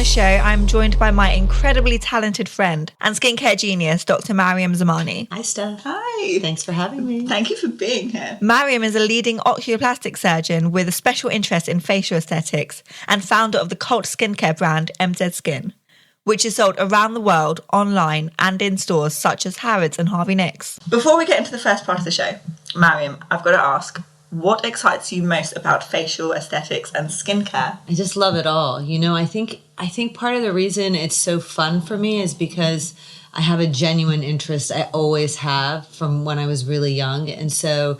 the show, I'm joined by my incredibly talented friend and skincare genius, Dr. Maryam Zamani. Hi, Steph. Hi. Thanks for having me. Thank you for being here. Maryam is a leading oculoplastic surgeon with a special interest in facial aesthetics and founder of the cult skincare brand MZSKIN, which is sold around the world, online and in stores such as Harrods and Harvey Nicks. Before we get into the first part of the show, Maryam, I've got to ask, what excites you most about facial aesthetics and skincare? I just love it all. You know, I think part of the reason it's so fun for me is because I have a genuine interest. I always have from when I was really young. And so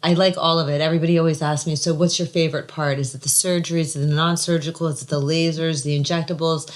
I like all of it. Everybody always asks me, so what's your favorite part? Is it the surgery? Is it the non-surgical? Is it the lasers, the injectables?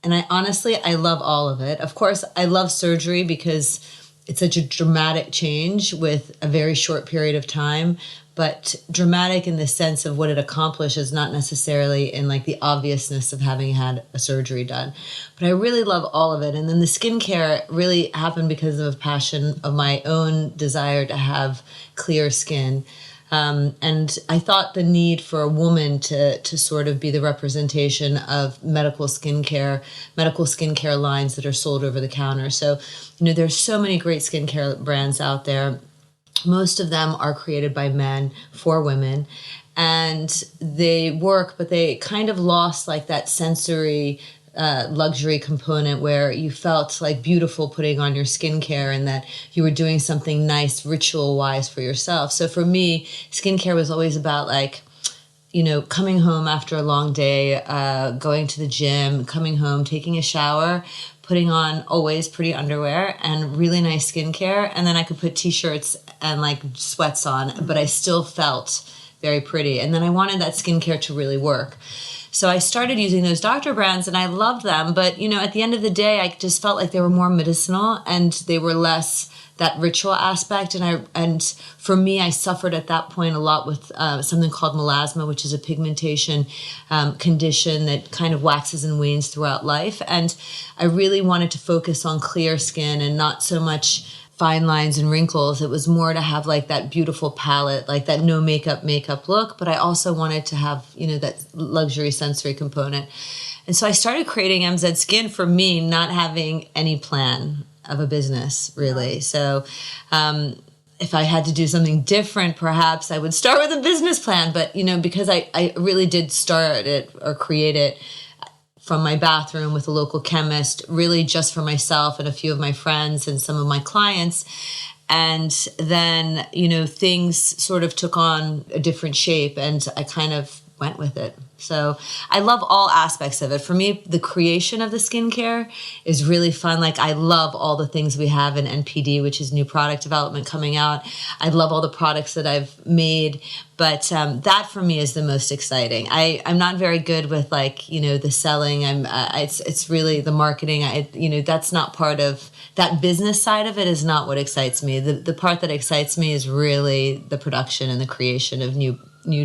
And I love all of it. Of course, I love surgery because it's such a dramatic change with a very short period of time, but dramatic in the sense of what it accomplishes, not necessarily in like the obviousness of having had a surgery done. But I really love all of it. And then the skincare really happened because of a passion of my own desire to have clear skin. And I thought the need for a woman to sort of be the representation of medical skincare lines that are sold over the counter. So, you know, there's so many great skincare brands out there. Most of them are created by men for women, and they work, but they kind of lost like that sensory luxury component where you felt like beautiful putting on your skincare and that you were doing something nice ritual wise for yourself. So for me, skincare was always about like, you know, coming home after a long day, going to the gym, coming home, taking a shower, putting on always pretty underwear and really nice skincare. And then I could put t-shirts and like sweats on, but I still felt very pretty. And then I wanted that skincare to really work. So I started using those doctor brands and I loved them. But, you know, at the end of the day, I just felt like they were more medicinal and they were less that ritual aspect. And for me, I suffered at that point a lot with something called melasma, which is a pigmentation condition that kind of waxes and wanes throughout life. And I really wanted to focus on clear skin and not so much fine lines and wrinkles. It was more to have like that beautiful palette, like that no makeup look. But I also wanted to have, you know, that luxury sensory component. And so I started creating MZSKIN for me, not having any plan of a business, really. So if I had to do something different, perhaps I would start with a business plan. But, you know, because I really did start it or create it from my bathroom with a local chemist, really just for myself and a few of my friends and some of my clients. And then, you know, things sort of took on a different shape and I kind of went with it. So I love all aspects of it. For me, the creation of the skincare is really fun. Like I love all the things we have in NPD, which is new product development coming out. I love all the products that I've made, but that for me is the most exciting. I'm not very good with like, you know, the selling. It's really the marketing. You know, that's not part of that business side of it is not what excites me. The part that excites me is really the production and the creation of new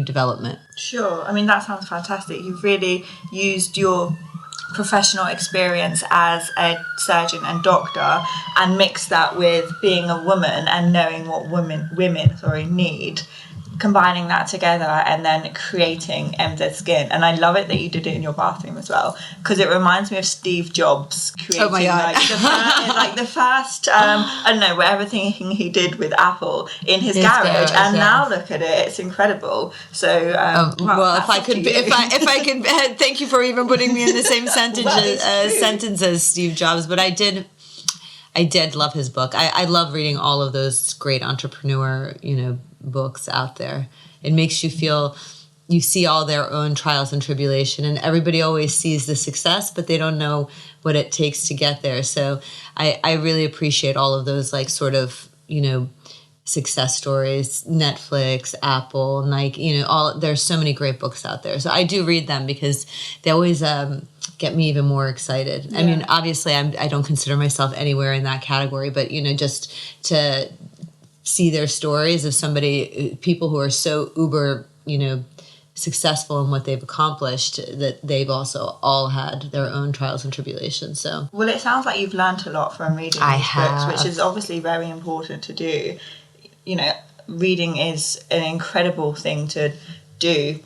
development. Sure. I mean, that sounds fantastic. You've really used your professional experience as a surgeon and doctor and mixed that with being a woman and knowing what women need, combining that together and then creating MZSKIN. And I love it that you did it in your bathroom as well, because it reminds me of Steve Jobs creating the first I don't know, everything he did with Apple in his garage, and now look at it, it's incredible. So if I could thank you for even putting me in the same sentence as Steve Jobs. But I did love his book. I love reading all of those great entrepreneur, you know, books out there. It makes you feel you see all their own trials and tribulation, and everybody always sees the success, but they don't know what it takes to get there. So I really appreciate all of those like sort of, you know, success stories, Netflix, Apple, Nike, you know, there's so many great books out there. So I do read them because they always get me even more excited. Yeah. I mean, obviously I don't consider myself anywhere in that category, but, you know, just to see their stories of people who are so uber, you know, successful in what they've accomplished, that they've also all had their own trials and tribulations. So, well, it sounds like you've learned a lot from reading these books, which is obviously very important to do. You know, reading is an incredible thing to do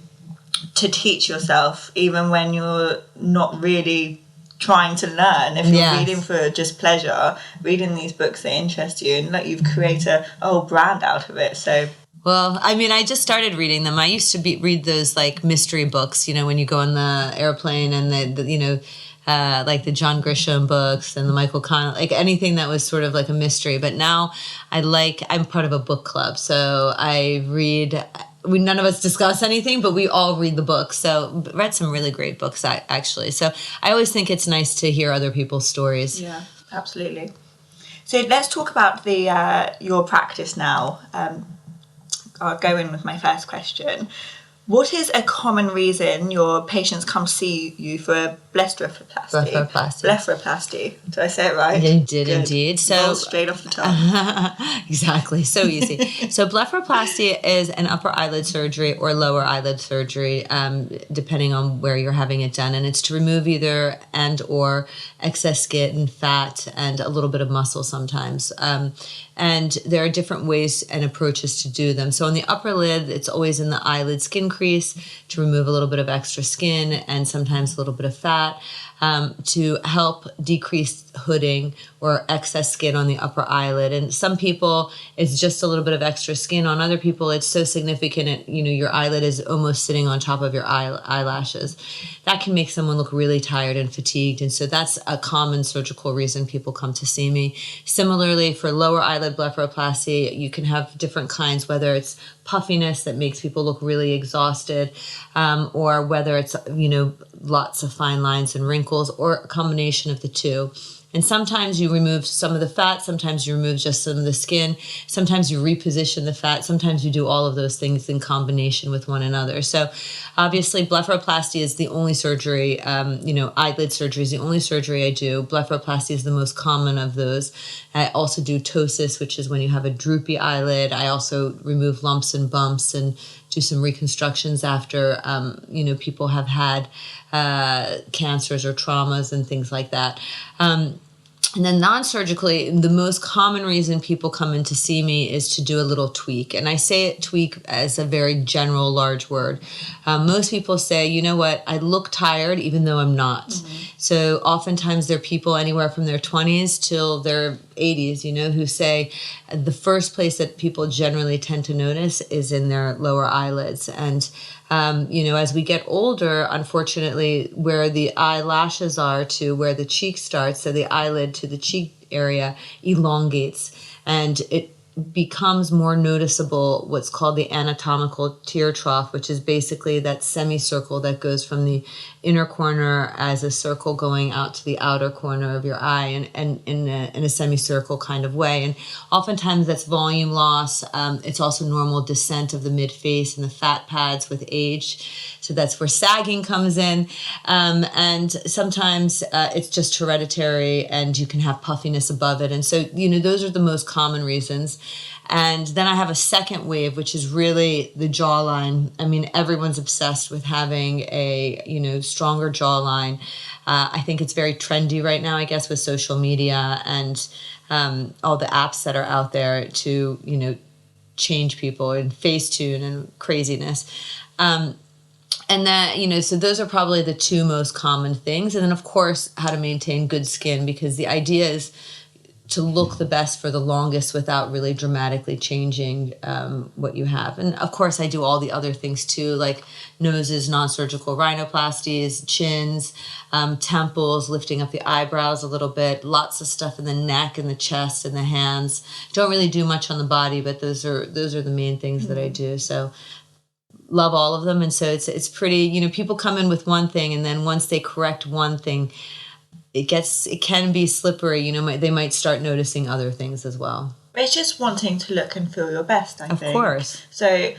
to teach yourself, even when you're not really trying to learn. If you're reading for just pleasure, reading these books that interest you, and like you've created a whole brand out of it. So well, I mean, I just started reading them. I used to read those like mystery books, when you go on the airplane, and like the John Grisham books and the Michael Connell, like anything that was sort of like a mystery. But now I'm part of a book club. So I read, none of us discuss anything, but we all read the books. So read some really great books actually. So I always think it's nice to hear other people's stories. Yeah, absolutely. So let's talk about your practice now. I'll go in with my first question. What is a common reason your patients come see you for a blepharoplasty? Blepharoplasty. Did I say it right? You did. Good. Indeed. So roll straight off the tongue. Exactly. So easy. So blepharoplasty is an upper eyelid surgery or lower eyelid surgery, depending on where you're having it done. And it's to remove either and or excess skin, fat, and a little bit of muscle sometimes. And there are different ways and approaches to do them. So on the upper lid, it's always in the eyelid skin crease to remove a little bit of extra skin and sometimes a little bit of fat, to help decrease hooding or excess skin on the upper eyelid. And some people, it's just a little bit of extra skin. On other people, it's so significant, your eyelid is almost sitting on top of your eyelashes. That can make someone look really tired and fatigued. And so that's a common surgical reason people come to see me. Similarly, for lower eyelid blepharoplasty, you can have different kinds, whether it's puffiness that makes people look really exhausted, or whether it's, lots of fine lines and wrinkles, or a combination of the two. And sometimes you remove some of the fat, sometimes you remove just some of the skin, sometimes you reposition the fat, sometimes you do all of those things in combination with one another. So obviously blepharoplasty is the only surgery, eyelid surgery is the only surgery I do. Blepharoplasty is the most common of those. I also do ptosis, which is when you have a droopy eyelid. I also remove lumps and bumps and do some reconstructions after, people have had cancers or traumas and things like that. And then non-surgically, the most common reason people come in to see me is to do a little tweak. And I say it tweak as a very general, large word. Most people say, you know what, I look tired even though I'm not. Mm-hmm. So oftentimes there are people anywhere from their 20s till their 80s, who say the first place that people generally tend to notice is in their lower eyelids. And as we get older, unfortunately, where the eyelashes are to where the cheek starts, so the eyelid to the cheek area elongates, and it becomes more noticeable what's called the anatomical tear trough, which is basically that semicircle that goes from the inner corner as a circle going out to the outer corner of your eye, and in a semicircle kind of way. And oftentimes that's volume loss. It's also normal descent of the mid-face and the fat pads with age. So that's where sagging comes in. And sometimes it's just hereditary and you can have puffiness above it. And so, those are the most common reasons. And then I have a second wave, which is really the jawline. I mean, everyone's obsessed with having a, stronger jawline. I think it's very trendy right now, I guess, with social media and all the apps that are out there to, change people and Facetune and craziness. And that, so those are probably the two most common things. And then, of course, how to maintain good skin, because the idea is to look the best for the longest without really dramatically changing what you have. And of course, I do all the other things too, like noses, non-surgical rhinoplasties, chins, temples, lifting up the eyebrows a little bit, lots of stuff in the neck and the chest and the hands. Don't really do much on the body, but those are the main things that I do. So love all of them. And so it's pretty, people come in with one thing, and then once they correct one thing, it can be slippery, they might start noticing other things as well. It's just wanting to look and feel your best, I think. Of course. So,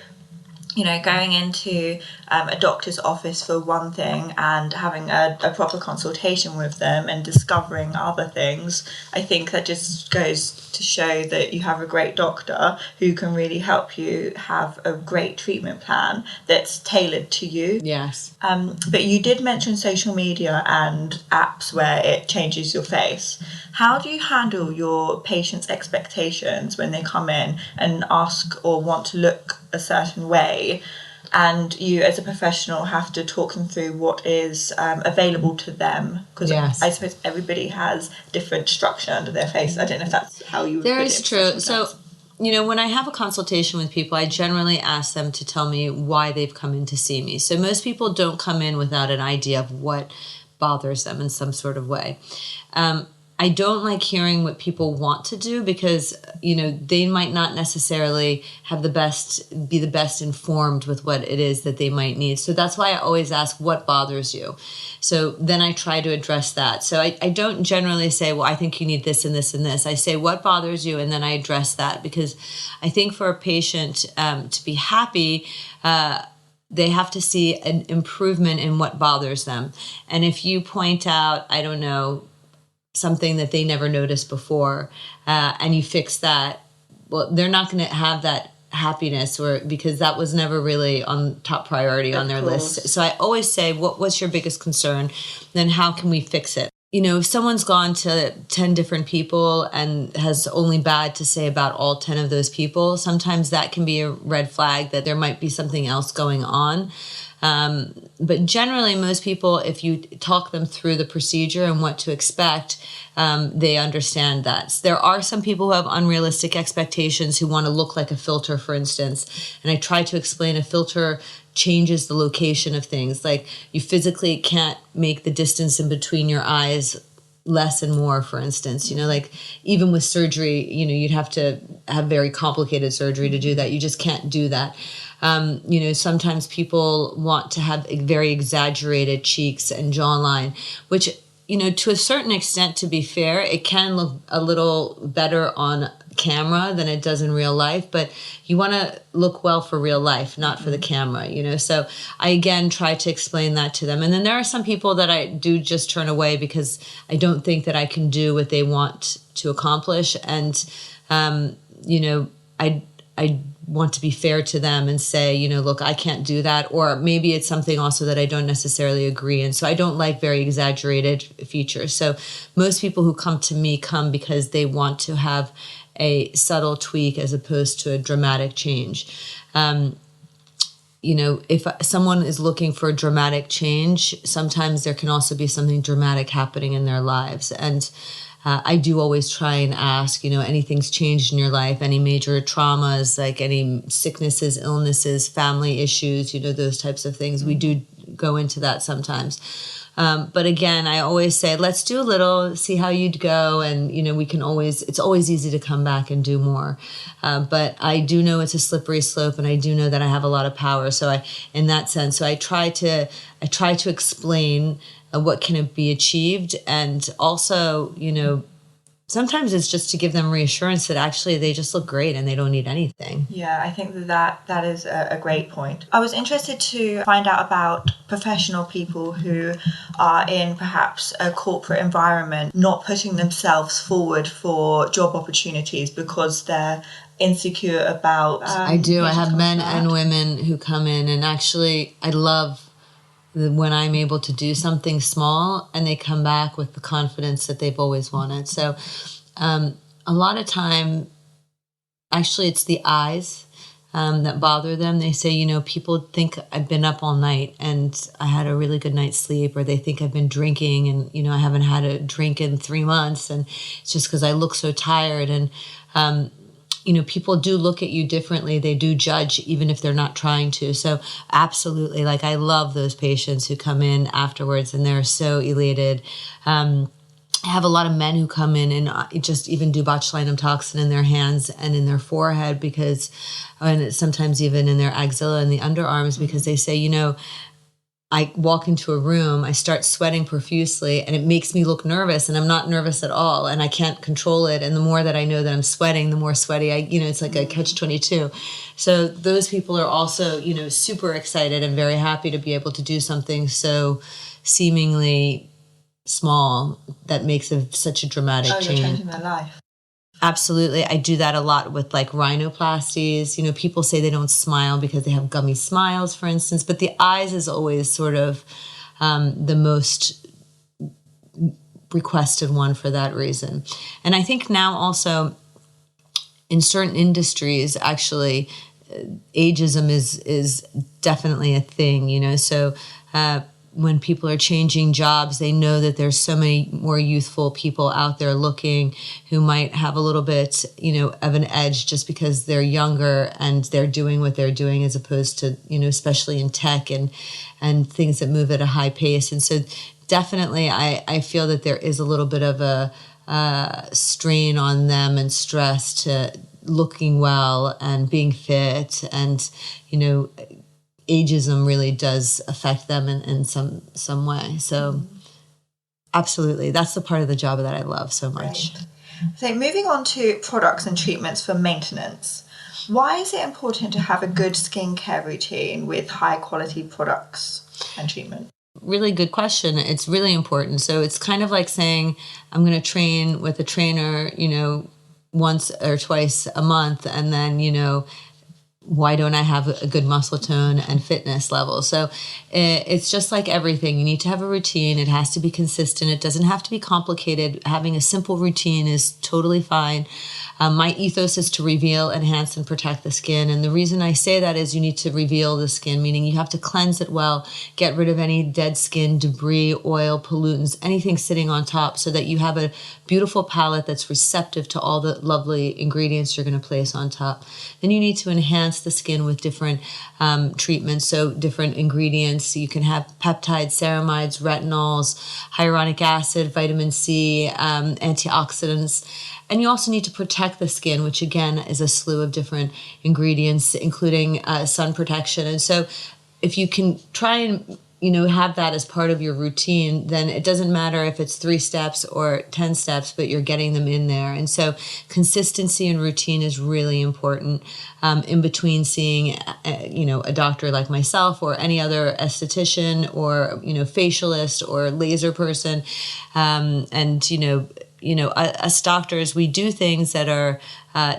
going into a doctor's office for one thing and having a proper consultation with them and discovering other things, I think that just goes to show that you have a great doctor who can really help you have a great treatment plan that's tailored to you. Yes. But you did mention social media and apps where it changes your face. How do you handle your patients' expectations when they come in and ask or want to look a certain way? and you as a professional have to talk them through what is available to them, because Yes. I suppose everybody has different structure under their face. I don't know if that's how you would There put is it. true. So, when I have a consultation with people, I generally ask them to tell me why they've come in to see me. So most people don't come in without an idea of what bothers them in some sort of way. I don't like hearing what people want to do because, they might not necessarily be the best informed with what it is that they might need. So that's why I always ask, what bothers you? So then I try to address that. So I don't generally say, well, I think you need this and this and this. I say, what bothers you? And then I address that, because I think for a patient to be happy, they have to see an improvement in what bothers them. And if you point out, I don't know, something that they never noticed before, and you fix that, well, they're not going to have that happiness, because that was never really on top priority on their list. So I always say, what's your biggest concern? Then how can we fix it? If someone's gone to 10 different people and has only bad to say about all 10 of those people, sometimes that can be a red flag that there might be something else going on. But generally, most people, if you talk them through the procedure and what to expect, they understand that. There are some people who have unrealistic expectations, who want to look like a filter, for instance. And I try to explain a filter changes the location of things. Like, you physically can't make the distance in between your eyes less and more, for instance. Like, even with surgery, you'd have to have very complicated surgery to do that. You just can't do that. Sometimes people want to have very exaggerated cheeks and jawline, which, to a certain extent, to be fair, it can look a little better on camera than it does in real life, but you want to look well for real life, not for the camera, So I, again, try to explain that to them. And then there are some people that I do just turn away because I don't think that I can do what they want to accomplish. And, I want to be fair to them and say, look, I can't do that. Or maybe it's something also that I don't necessarily agree in. So I don't like very exaggerated features. So most people who come to me come because they want to have a subtle tweak as opposed to a dramatic change. If someone is looking for a dramatic change, sometimes there can also be something dramatic happening in their lives. And I do always try and ask, anything's changed in your life, any major traumas, like any sicknesses, illnesses, family issues, those types of things. We do go into that sometimes. But again, I always say, let's do a little, see how you'd go. And, it's always easy to come back and do more. But I do know it's a slippery slope, and I do know that I have a lot of power. So in that sense, I try to explain what can be achieved. And also, sometimes it's just to give them reassurance that actually they just look great and they don't need anything. Yeah, I think that is a great point. I was interested to find out about professional people who are in perhaps a corporate environment, not putting themselves forward for job opportunities because they're insecure about... I do. I have men and women who come in, and actually I love when I'm able to do something small and they come back with the confidence that they've always wanted. So a lot of time, actually, it's the eyes that bother them. They say, people think I've been up all night and I had a really good night's sleep, or they think I've been drinking and, I haven't had a drink in 3 months, and it's just because I look so tired. And people do look at you differently. They do judge, even if they're not trying to. So absolutely, I love those patients who come in afterwards and they're so elated. I have a lot of men who come in and just even do botulinum toxin in their hands and in their forehead, and sometimes even in their axilla and the underarms, because they say, I walk into a room, I start sweating profusely, and it makes me look nervous, and I'm not nervous at all, and I can't control it. And the more that I know that I'm sweating, the more sweaty it's like a catch-22. So those people are also, super excited and very happy to be able to do something so seemingly small that makes such a dramatic change. You're changing their life. Absolutely. I do that a lot with rhinoplasties. People say they don't smile because they have gummy smiles, for instance, but the eyes is always sort of the most requested one for that reason. And I think now also in certain industries, actually, ageism is definitely a thing, you know. So when people are changing jobs, they know that there's so many more youthful people out there looking who might have a little bit, you know, of an edge just because they're younger and they're doing what they're doing, as opposed to, you know, especially in tech and things that move at a high pace. And so definitely I feel that there is a little bit of a strain on them and stress to looking well and being fit, and, you know, ageism really does affect them in some way. So absolutely, that's the part of the job that I love so much. Right. So moving on to products and treatments for maintenance, why is it important to have a good skincare routine with high quality products and treatment? Really good question. It's really important. So it's kind of like saying, I'm going to train with a trainer, you know, once or twice a month, and then, you know, why don't I have a good muscle tone and fitness level? So it's just like everything. You need to have a routine. It has to be consistent. It doesn't have to be complicated. Having a simple routine is totally fine. My ethos is to reveal, enhance, and protect the skin. And the reason I say that is you need to reveal the skin, meaning you have to cleanse it well, get rid of any dead skin, debris, oil, pollutants, anything sitting on top, so that you have a beautiful palette that's receptive to all the lovely ingredients you're going to place on top. Then you need to enhance the skin with different treatments, so different ingredients. You can have peptides, ceramides, retinols, hyaluronic acid, vitamin C, antioxidants. And you also need to protect the skin, which again is a slew of different ingredients, including sun protection. And so if you can try and, you know, have that as part of your routine, then it doesn't matter if it's 3 steps or 10 steps, but you're getting them in there. And so consistency and routine is really important in between seeing, you know, a doctor like myself or any other esthetician or, you know, facialist or laser person. And, you know, us doctors, we do things that are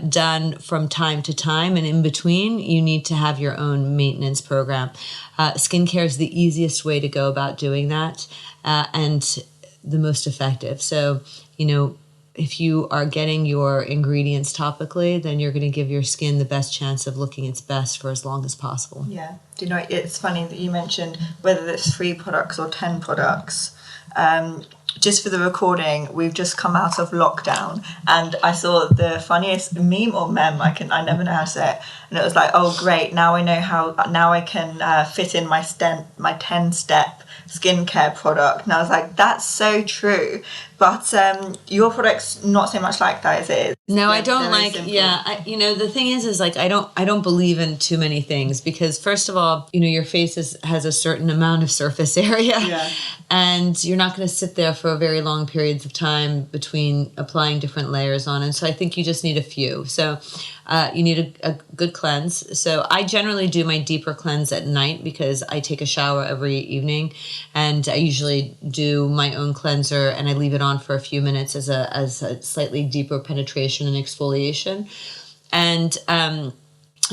done from time to time, and in between, you need to have your own maintenance program. Skincare is the easiest way to go about doing that, and the most effective. So, you know, if you are getting your ingredients topically, then you're going to give your skin the best chance of looking its best for as long as possible. Yeah. Do you know, it's funny that you mentioned whether it's 3 products or 10 products. Just for the recording, we've just come out of lockdown, and I saw the funniest meme or meme, I never know how to say it, and it was like, oh great, now I can fit in my 10-step skincare product. And I was like, that's so true. But your product's not so much like that, is it? No, I don't like. Simple. Yeah, you know, the thing is like I don't believe in too many things, because first of all, you know, your face has a certain amount of surface area, yeah, and you're not going to sit there for very long periods of time between applying different layers on. And so I think you just need a few. So you need a good cleanse. So I generally do my deeper cleanse at night because I take a shower every evening, and I usually do my own cleanser and I leave it on for a few minutes as a slightly deeper penetration and exfoliation. And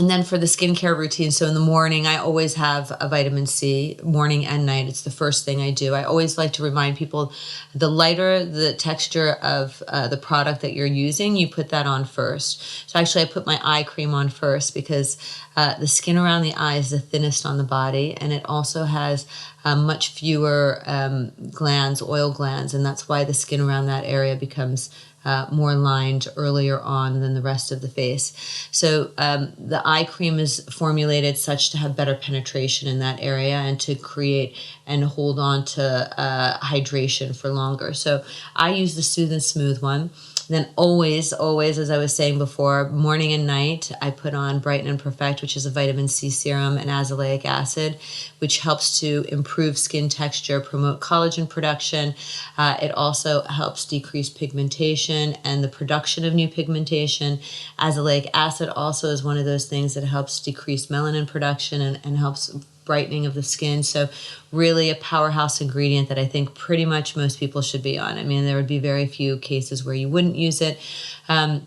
then for the skincare routine, so in the morning, I always have a vitamin C, morning and night. It's the first thing I do. I always like to remind people, the lighter the texture of the product that you're using, you put that on first. So actually, I put my eye cream on first because the skin around the eye is the thinnest on the body, and it also has much fewer glands, oil glands, and that's why the skin around that area becomes more lined earlier on than the rest of the face. So the eye cream is formulated such to have better penetration in that area and to create and hold on to hydration for longer. So I use the Soothe and Smooth one. Then always, as I was saying before, morning and night, I put on Brighten and Perfect, which is a vitamin C serum and azelaic acid, which helps to improve skin texture, promote collagen production. It also helps decrease pigmentation and the production of new pigmentation. Azelaic acid also is one of those things that helps decrease melanin production and helps brightening of the skin. So really a powerhouse ingredient that I think pretty much most people should be on. I mean, there would be very few cases where you wouldn't use it. And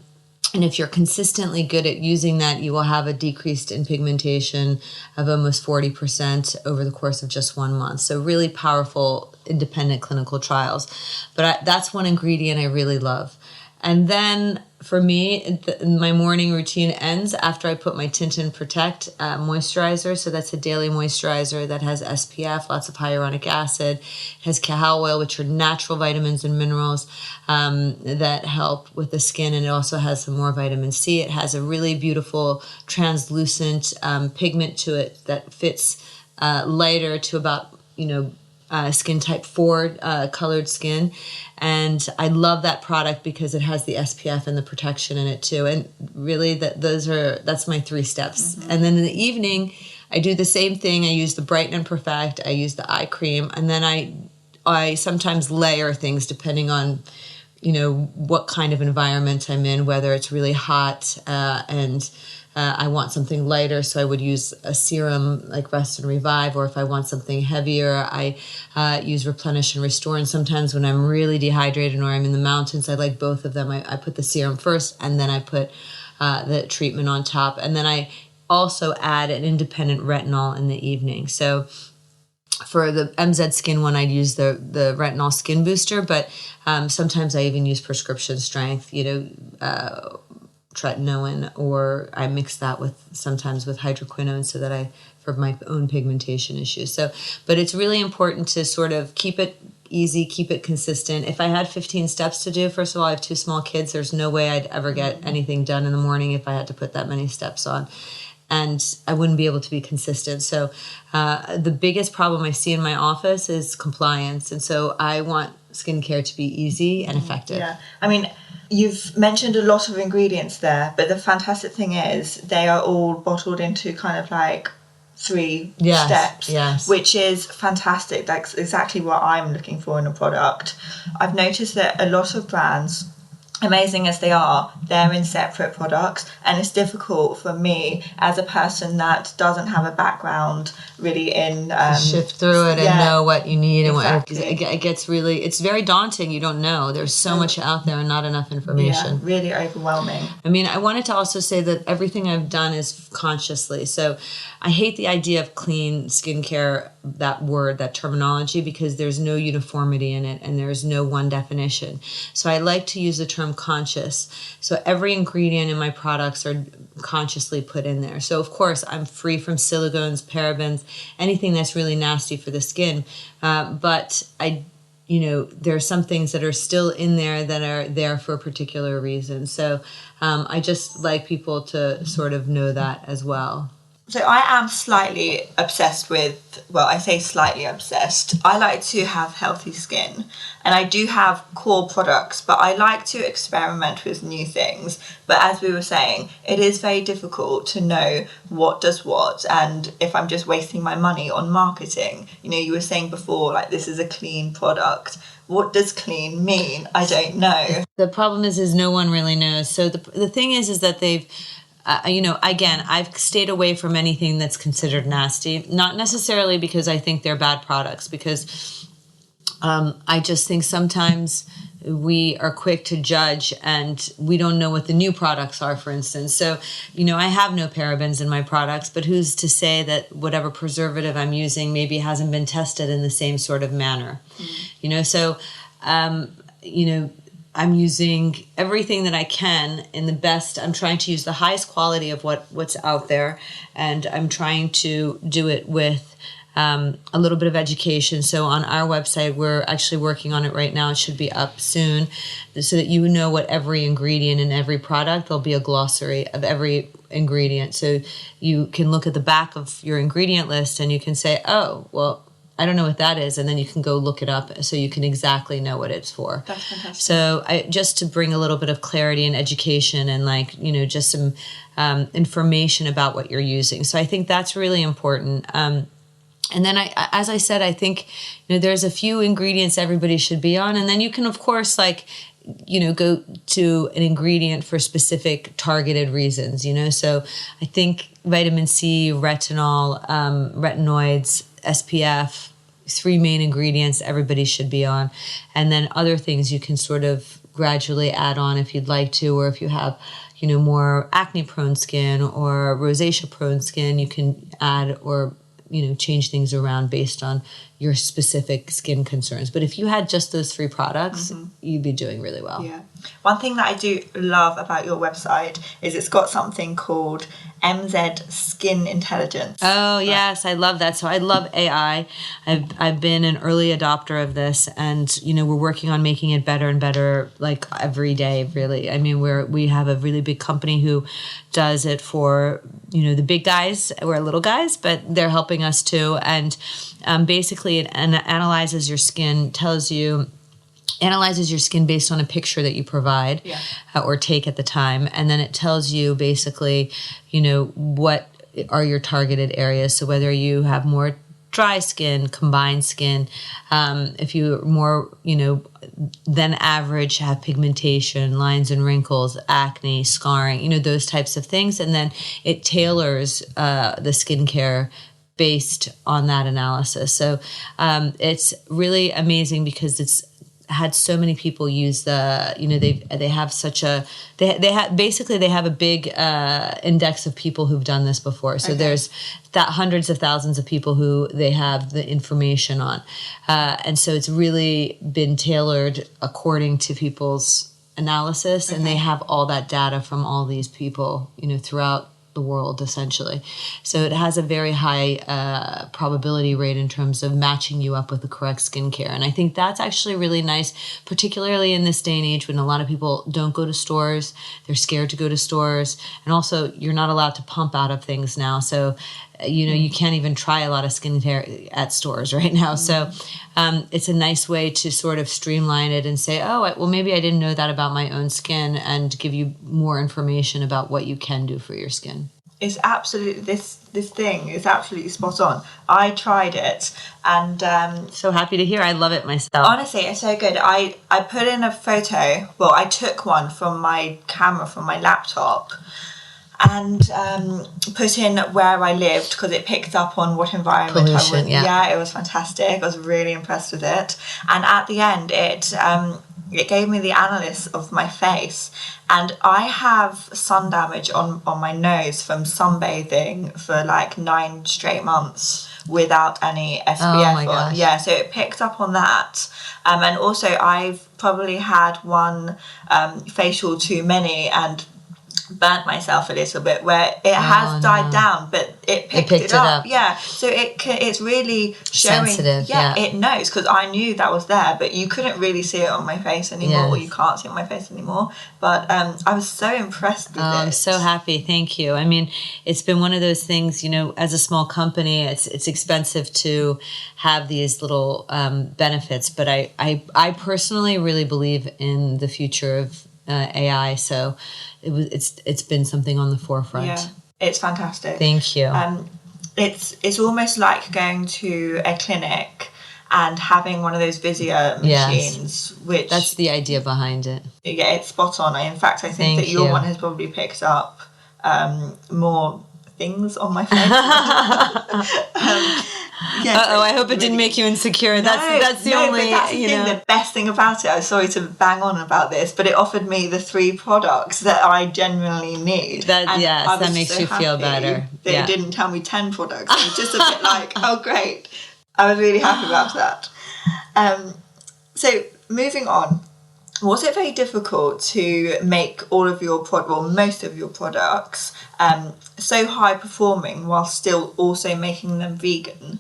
if you're consistently good at using that, you will have a decrease in pigmentation of almost 40% over the course of just 1 month. So really powerful independent clinical trials. But that's one ingredient I really love. And then for me, my morning routine ends after I put my Tint and Protect moisturizer. So that's a daily moisturizer that has SPF, lots of hyaluronic acid, has cacao oil, which are natural vitamins and minerals that help with the skin. And it also has some more vitamin C. It has a really beautiful translucent pigment to it that fits lighter to about, skin type 4 colored skin. And I love that product because it has the SPF and the protection in it too. And really that's my 3 steps. And then in the evening, I do the same thing. I use the Brighten and Perfect. I use the eye cream. And then I sometimes layer things depending on, what kind of environment I'm in, whether it's really hot and I want something lighter, so I would use a serum like Rest and Revive, or if I want something heavier, I use Replenish and Restore. And sometimes when I'm really dehydrated or I'm in the mountains, I like both of them. I put the serum first, and then I put the treatment on top. And then I also add an independent retinol in the evening. So for the MZSKIN one, I'd use the retinol skin booster, but sometimes I even use prescription strength, tretinoin, or I mix that sometimes with hydroquinone so that for my own pigmentation issues. But it's really important to sort of keep it easy, keep it consistent. If I had 15 steps to do, first of all, I have 2 small kids. There's no way I'd ever get anything done in the morning if I had to put that many steps on. And I wouldn't be able to be consistent. So the biggest problem I see in my office is compliance. And so I want skincare to be easy and effective. Yeah. I mean, you've mentioned a lot of ingredients there, but the fantastic thing is they are all bottled into kind of like 3 steps, which is fantastic. That's exactly what I'm looking for in a product. I've noticed that a lot of brands, amazing as they are, they're in separate products, and it's difficult for me as a person that doesn't have a background really in shift through it and know what you need. Exactly. And it gets really, it's very daunting. You don't know. There's so much out there and not enough information. Yeah, really overwhelming. I mean, I wanted to also say that everything I've done is consciously. So I hate the idea of clean skincare, that word, that terminology, because there's no uniformity in it and there's no one definition. So I like to use the term conscious. So every ingredient in my products are consciously put in there. So of course I'm free from silicones, parabens, anything that's really nasty for the skin. But there are some things that are still in there that are there for a particular reason. So I just like people to sort of know that as well. So I am slightly obsessed with, well, I say slightly obsessed. I like to have healthy skin, and I do have core products, but I like to experiment with new things. But as we were saying, it is very difficult to know what does what, and if I'm just wasting my money on marketing. You were saying before, like, this is a clean product. What does clean mean? I don't know. The problem is no one really knows. So the thing is that they've, again, I've stayed away from anything that's considered nasty, not necessarily because I think they're bad products, because I just think sometimes we are quick to judge and we don't know what the new products are, for instance. So, I have no parabens in my products, but who's to say that whatever preservative I'm using maybe hasn't been tested in the same sort of manner? I'm using everything that I can in the best. I'm trying to use the highest quality of what's out there, and I'm trying to do it with a little bit of education. So on our website, we're actually working on it right now. It should be up soon, so that you know what every ingredient in every product. There'll be a glossary of every ingredient, so you can look at the back of your ingredient list and you can say, oh, well, I don't know what that is, and then you can go look it up so you can exactly know what it's for. That's fantastic. So just to bring a little bit of clarity and education and just some information about what you're using. So I think that's really important. And then as I said, I think there's a few ingredients everybody should be on, and then you can of course go to an ingredient for specific targeted reasons. So I think vitamin C, retinol, retinoids, SPF, 3 main ingredients everybody should be on. And then other things you can sort of gradually add on if you'd like to, or if you have, more acne prone skin or rosacea prone skin, you can add or change things around based on your specific skin concerns. But if you had just those 3 products, you'd be doing really well. Yeah. One thing that I do love about your website is it's got something called MZSKIN Intelligence. Oh, yes, I love that. So I love AI. I've been an early adopter of this, and we're working on making it better and better, like every day, really. I mean, we have a really big company who does it for the big guys. We're little guys, but they're helping us too. And basically, it analyzes your skin, analyzes your skin based on a picture that you provide or take at the time. And then it tells you basically, what are your targeted areas. So whether you have more dry skin, combined skin, if you more, than average have pigmentation, lines and wrinkles, acne, scarring, those types of things. And then it tailors the skincare based on that analysis. So it's really amazing because it's had so many people use they have such a they have a big index of people who've done this before. So there's hundreds of thousands of people who they have the information on, and so it's really been tailored according to people's analysis, and they have all that data from all these people throughout the world, essentially. So it has a very high probability rate in terms of matching you up with the correct skincare. And I think that's actually really nice, particularly in this day and age when a lot of people don't go to stores. They're scared to go to stores. And also, you're not allowed to pump out of things now. So you can't even try a lot of skincare at stores right now. So it's a nice way to sort of streamline it and say, well, maybe I didn't know that about my own skin, and give you more information about what you can do for your skin. It's absolutely, this thing is absolutely spot on. I tried it, and so happy to hear. I love it myself. Honestly, it's so good. I put in a photo. Well, I took one from my camera from my laptop, and put in where I lived because it picked up on what environment Pollution, I was. Yeah, it was fantastic. I was really impressed with it. And at the end, it gave me the analysis of my face, and I have sun damage on my nose from sunbathing for like 9 straight months without any SPF my on. gosh. Yeah, so it picked up on that. And also I've probably had one facial too many and burnt myself a little bit, where it has died down, but it picked it up. Yeah, so it's really showing. Sensitive. Yeah, it knows, because I knew that was there, but you couldn't really see it on my face anymore, or you can't see it on my face anymore. But I was so impressed with it. I'm so happy. Thank you. I mean, it's been one of those things, as a small company, it's expensive to have these little benefits, but I personally really believe in the future of AI. So it's been something on the forefront. Yeah, it's fantastic. Thank you. It's almost like going to a clinic and having one of those Vizia machines, which that's the idea behind it. Yeah, it's spot on. In fact, I think that your one has probably picked up more things on my face. I hope it didn't make you insecure. That's the only, but that's the thing, the best thing about it. I'm sorry to bang on about this, but it offered me the 3 products that I genuinely need. That makes you feel better. They didn't tell me 10 products. It was just a bit like, oh great. I was really happy about that. So moving on, was it very difficult to make all of your most of your products so high performing while still also making them vegan?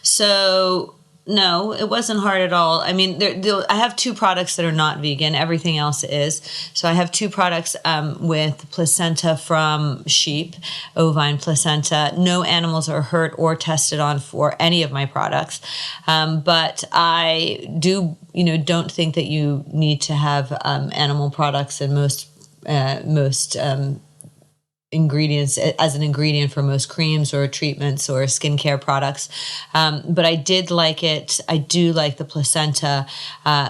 So no, it wasn't hard at all. I mean, I have 2 products that are not vegan. Everything else is. So I have 2 products with placenta from sheep, ovine placenta. No animals are hurt or tested on for any of my products. But I don't think that you need to have animal products in most ingredients as an ingredient for most creams or treatments or skincare products. But I did like it. I do like the placenta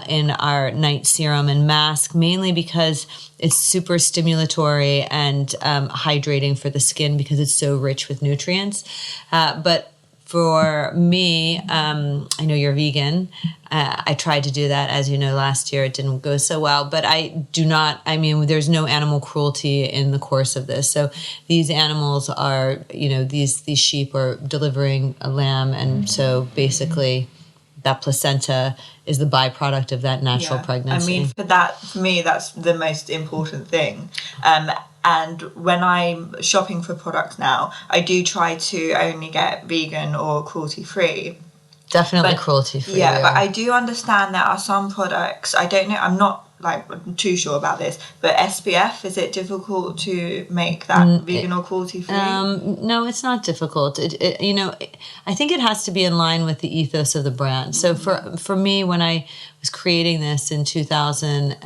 in our night serum and mask, mainly because it's super stimulatory and hydrating for the skin because it's so rich with nutrients. But for me, I know you're vegan. I tried to do that, as you know, last year. It didn't go so well, but there's no animal cruelty in the course of this. So these animals are, these sheep are delivering a lamb. And so basically that placenta is the byproduct of that natural pregnancy. I mean, for me, that's the most important thing. And when I'm shopping for products now, I do try to only get vegan or cruelty-free. Definitely cruelty-free. Yeah, but I do understand there are some products, I don't know, I'm not too sure about this, but SPF, is it difficult to make that vegan or cruelty-free? No, it's not difficult. I think it has to be in line with the ethos of the brand. So for me, when I was creating this in 2000,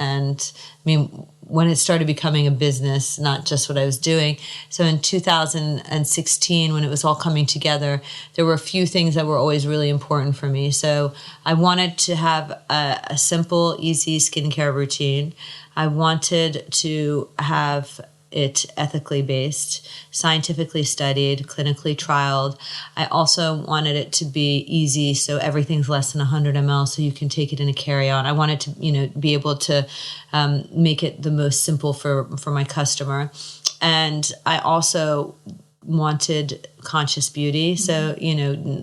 when it started becoming a business, not just what I was doing. So in 2016, when it was all coming together, there were a few things that were always really important for me. So I wanted to have a simple, easy skincare routine. I wanted to have it ethically based, scientifically studied, clinically trialed. I also wanted it to be easy, so everything's less than 100 ml, so you can take it in a carry-on. I wanted to, be able to make it the most simple for my customer. And I also wanted conscious beauty, so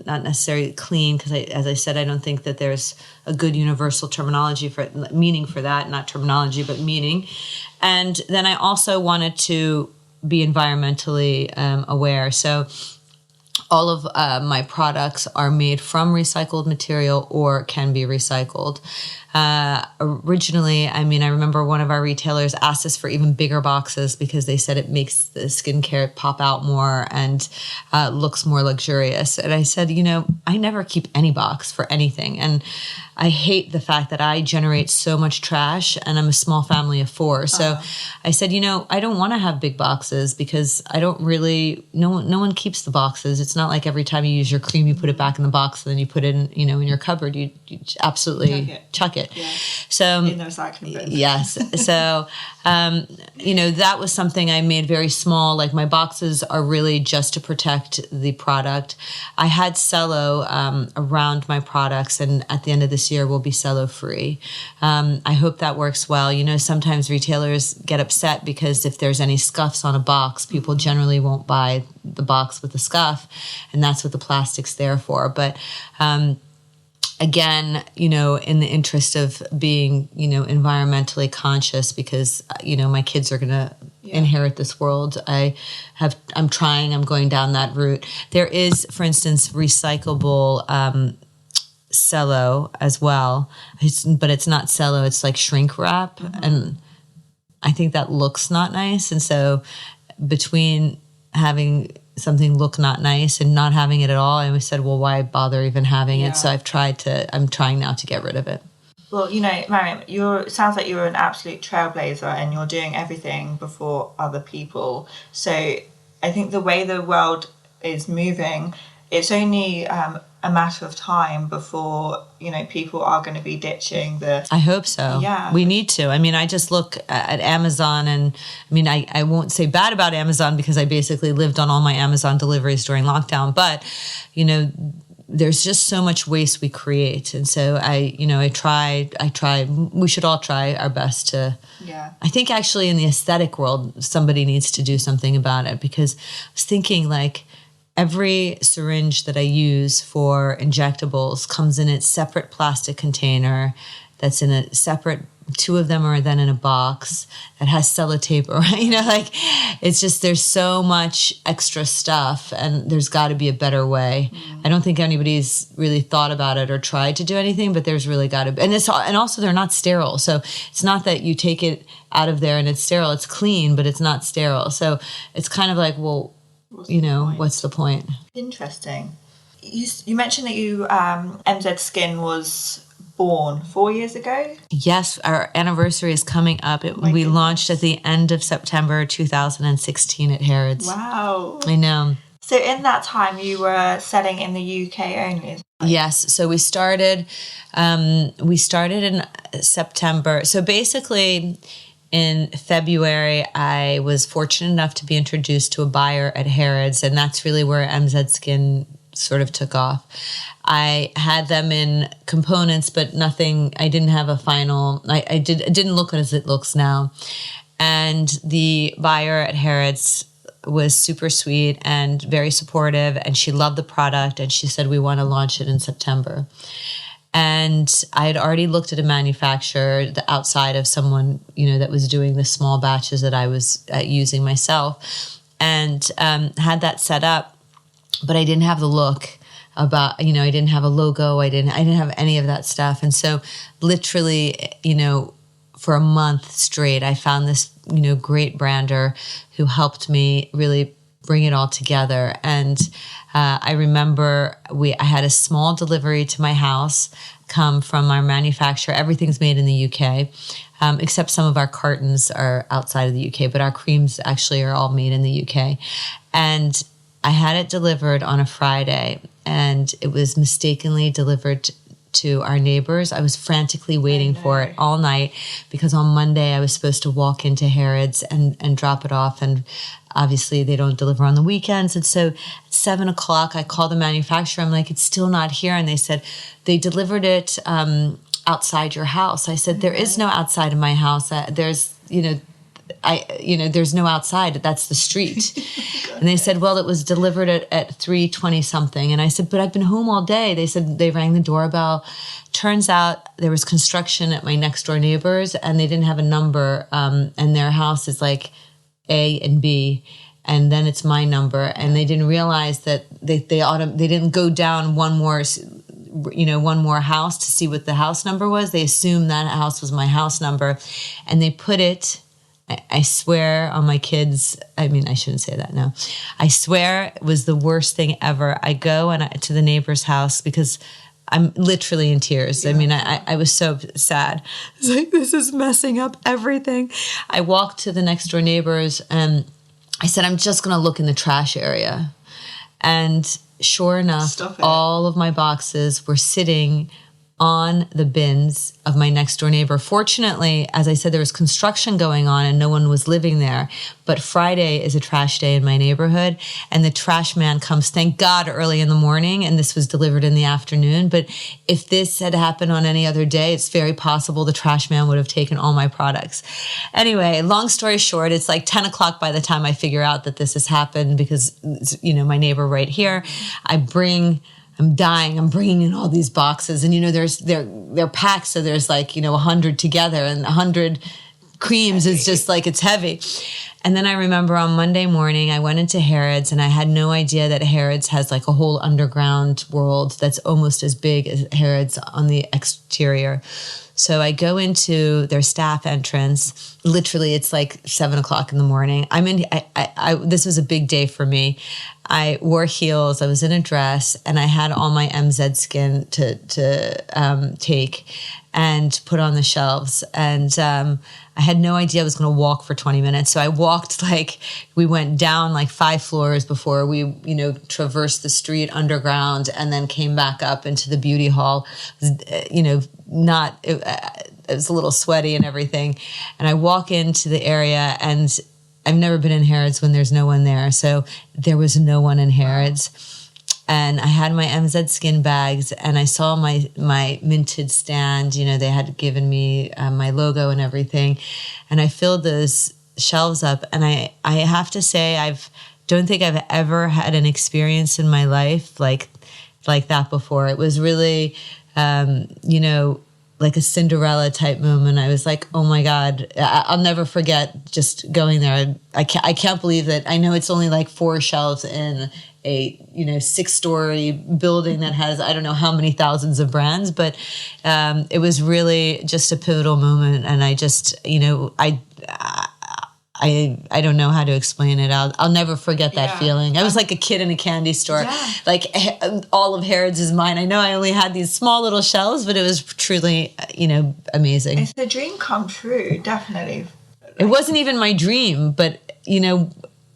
not necessarily clean, because as I said, I don't think that there's a good universal terminology for meaning for that, not terminology but meaning. And then I also wanted to be environmentally aware, so all of my products are made from recycled material or can be recycled. Originally, I remember one of our retailers asked us for even bigger boxes because they said it makes the skincare pop out more and looks more luxurious. And I said, I never keep any box for anything. And I hate the fact that I generate so much trash, and I'm a small family of 4. So I said, I don't want to have big boxes because I don't really, no one keeps the boxes. It's not like every time you use your cream, you put it back in the box and then you put it in, in your cupboard. You absolutely chuck it. Yeah. So in the recycling bin. Yes. So, that was something I made very small. Like my boxes are really just to protect the product. I had cello around my products, and at the end of this year will be cello free. I hope that works well. Sometimes retailers get upset because if there's any scuffs on a box, people generally won't buy the box with the scuff, and that's what the plastic's there for. But again, in the interest of being, environmentally conscious, because, my kids are going to inherit this world. I'm going down that route. There is, for instance, recyclable cello as well, but it's not cello, it's like shrink wrap. And I think that looks not nice. And so between having something look not nice and not having it at all, I always said, well, why bother even having it? So I'm trying now to get rid of it. Well, Maryam, it sounds like you're an absolute trailblazer and you're doing everything before other people. So I think the way the world is moving, it's only a matter of time before, people are going to be ditching the... I hope so. Yeah. We need to. I just look at Amazon, and I won't say bad about Amazon because I basically lived on all my Amazon deliveries during lockdown, but, there's just so much waste we create. And so I try, we should all try our best to... Yeah. I think actually in the aesthetic world, somebody needs to do something about it, because I was thinking every syringe that I use for injectables comes in its separate plastic container that's in a separate, 2 of them are then in a box that has sellotape, it's just, there's so much extra stuff, and there's got to be a better way. I don't think anybody's really thought about it or tried to do anything, but there's really got to be. And also they're not sterile. So it's not that you take it out of there and it's sterile. It's clean, but it's not sterile. So it's kind of like, well, what's the point? Interesting. You mentioned that MZSKIN was born 4 years ago? Yes, our anniversary is coming up. We launched at the end of September 2016 at Harrods. Wow. I know. So in that time, you were selling in the UK only? Yes. So we started in September. So basically... in February, I was fortunate enough to be introduced to a buyer at Harrods, and that's really where MZSKIN sort of took off. I had them in components, but nothing. I didn't have a final. It didn't look as it looks now. And the buyer at Harrods was super sweet and very supportive, and she loved the product, and she said, we want to launch it in September. And I had already looked at a manufacturer outside of someone, that was doing the small batches that I was using myself, and had that set up, but I didn't have the look about, I didn't have a logo. I didn't have any of that stuff. And so literally, for a month straight, I found this, great brander who helped me really bring it all together. And I remember I had a small delivery to my house come from our manufacturer. Everything's made in the UK, except some of our cartons are outside of the UK, but our creams actually are all made in the UK. And I had it delivered on a Friday, and it was mistakenly delivered to our neighbors. I was frantically waiting for it all night because on Monday I was supposed to walk into Harrods and drop it off, and obviously they don't deliver on the weekends. And so at 7:00 I called the manufacturer. I'm like, it's still not here. And they said they delivered it outside your house. I said, there is no outside of my house. There's no outside. That's the street. And they said, well, it was delivered at 3:20 something. And I said, but I've been home all day. They said they rang the doorbell. Turns out there was construction at my next door neighbors, and they didn't have a number. And their house is like A and B, and then it's my number. And they didn't realize that they didn't go down one more house to see what the house number was. They assumed that house was my house number, and they put it, I swear on my kids, I mean, I shouldn't say that now. I swear it was the worst thing ever. I go to the neighbor's house because I'm literally in tears. Yeah. I mean, I was so sad. It's like, this is messing up everything. I walked to the next door neighbors and I said, I'm just going to look in the trash area. And sure enough, all of my boxes were sitting on the bins of my next door neighbor. Fortunately, as I said, there was construction going on and no one was living there. But Friday is a trash day in my neighborhood, and the trash man comes, thank God, early in the morning, and this was delivered in the afternoon. But if this had happened on any other day, it's very possible the trash man would have taken all my products. Anyway, long story short, it's like 10:00 by the time I figure out that this has happened because, my neighbor right here, I'm dying. I'm bringing in all these boxes, and they're packed, so there's 100 together, and 100 creams is just like it's heavy. And then I remember on Monday morning, I went into Harrods, and I had no idea that Harrods has a whole underground world that's almost as big as Harrods on the exterior. So I go into their staff entrance. Literally, it's 7:00 in the morning. This was a big day for me. I wore heels. I was in a dress, and I had all my MZSKIN to take and put on the shelves. And I had no idea I was going to walk for 20 minutes. So I walked we went down 5 floors before we, traversed the street underground and then came back up into the beauty hall. It was a little sweaty and everything. And I walk into the area, and I've never been in Harrods when there's no one there. So there was no one in Harrods. And I had my MZSKIN bags, and I saw my minted stand. They had given me my logo and everything. And I filled those shelves up. And I have to say, don't think I've ever had an experience in my life like that before. It was really, like a Cinderella type moment. I was like, oh my God, I'll never forget just going there. I can't believe that. I know it's only 4 shelves in a 6-story building that has I don't know how many thousands of brands, but it was really just a pivotal moment. And I just I don't know how to explain it. I'll never forget that feeling. I was like a kid in a candy store. Yeah. All of Harrods is mine. I know I only had these small little shelves, but it was truly, amazing. It's a dream come true, definitely. It wasn't even my dream, but,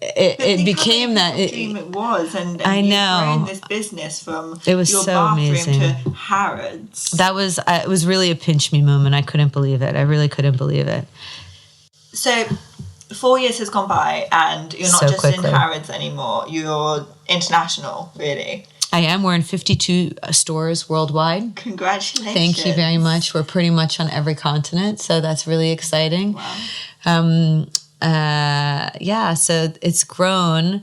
it became that. Dream it was, and I know. You've grown this business from it was your so bathroom amazing. to Harrods. That was, it was really a pinch me moment. I couldn't believe it. I really couldn't believe it. So 4 years has gone by, and you're not So just quickly. in Harrods anymore. You're international, really. I am. We're in 52 stores worldwide. Congratulations. Thank you very much. We're pretty much on every continent, so that's really exciting. Wow. So it's grown,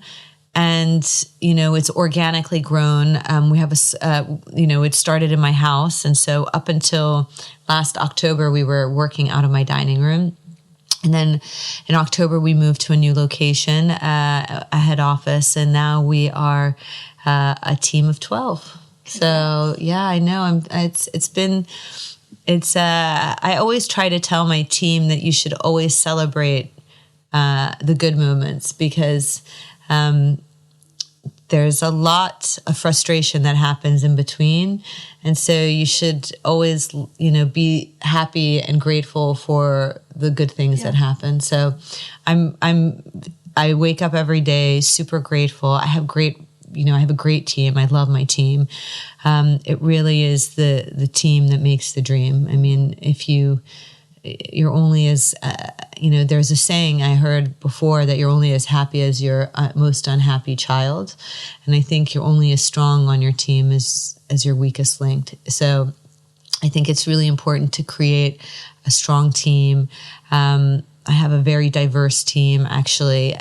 and, you know, it's organically grown. We have it started in my house. And so up until last October, we were working out of my dining room. And then in October, we moved to a new location, a head office, and now we are a team of 12. So yeah, I know. I always try to tell my team that you should always celebrate the good moments, because there's a lot of frustration that happens in between. And so you should always, you know, be happy and grateful for the good things that happen. So I wake up every day super grateful. I have a great team. I love my team. It really is the team that makes the dream. I mean, if you're only as, there's a saying I heard before that you're only as happy as your most unhappy child. And I think you're only as strong on your team as your weakest link. So I think it's really important to create a strong team. I have a very diverse team, actually.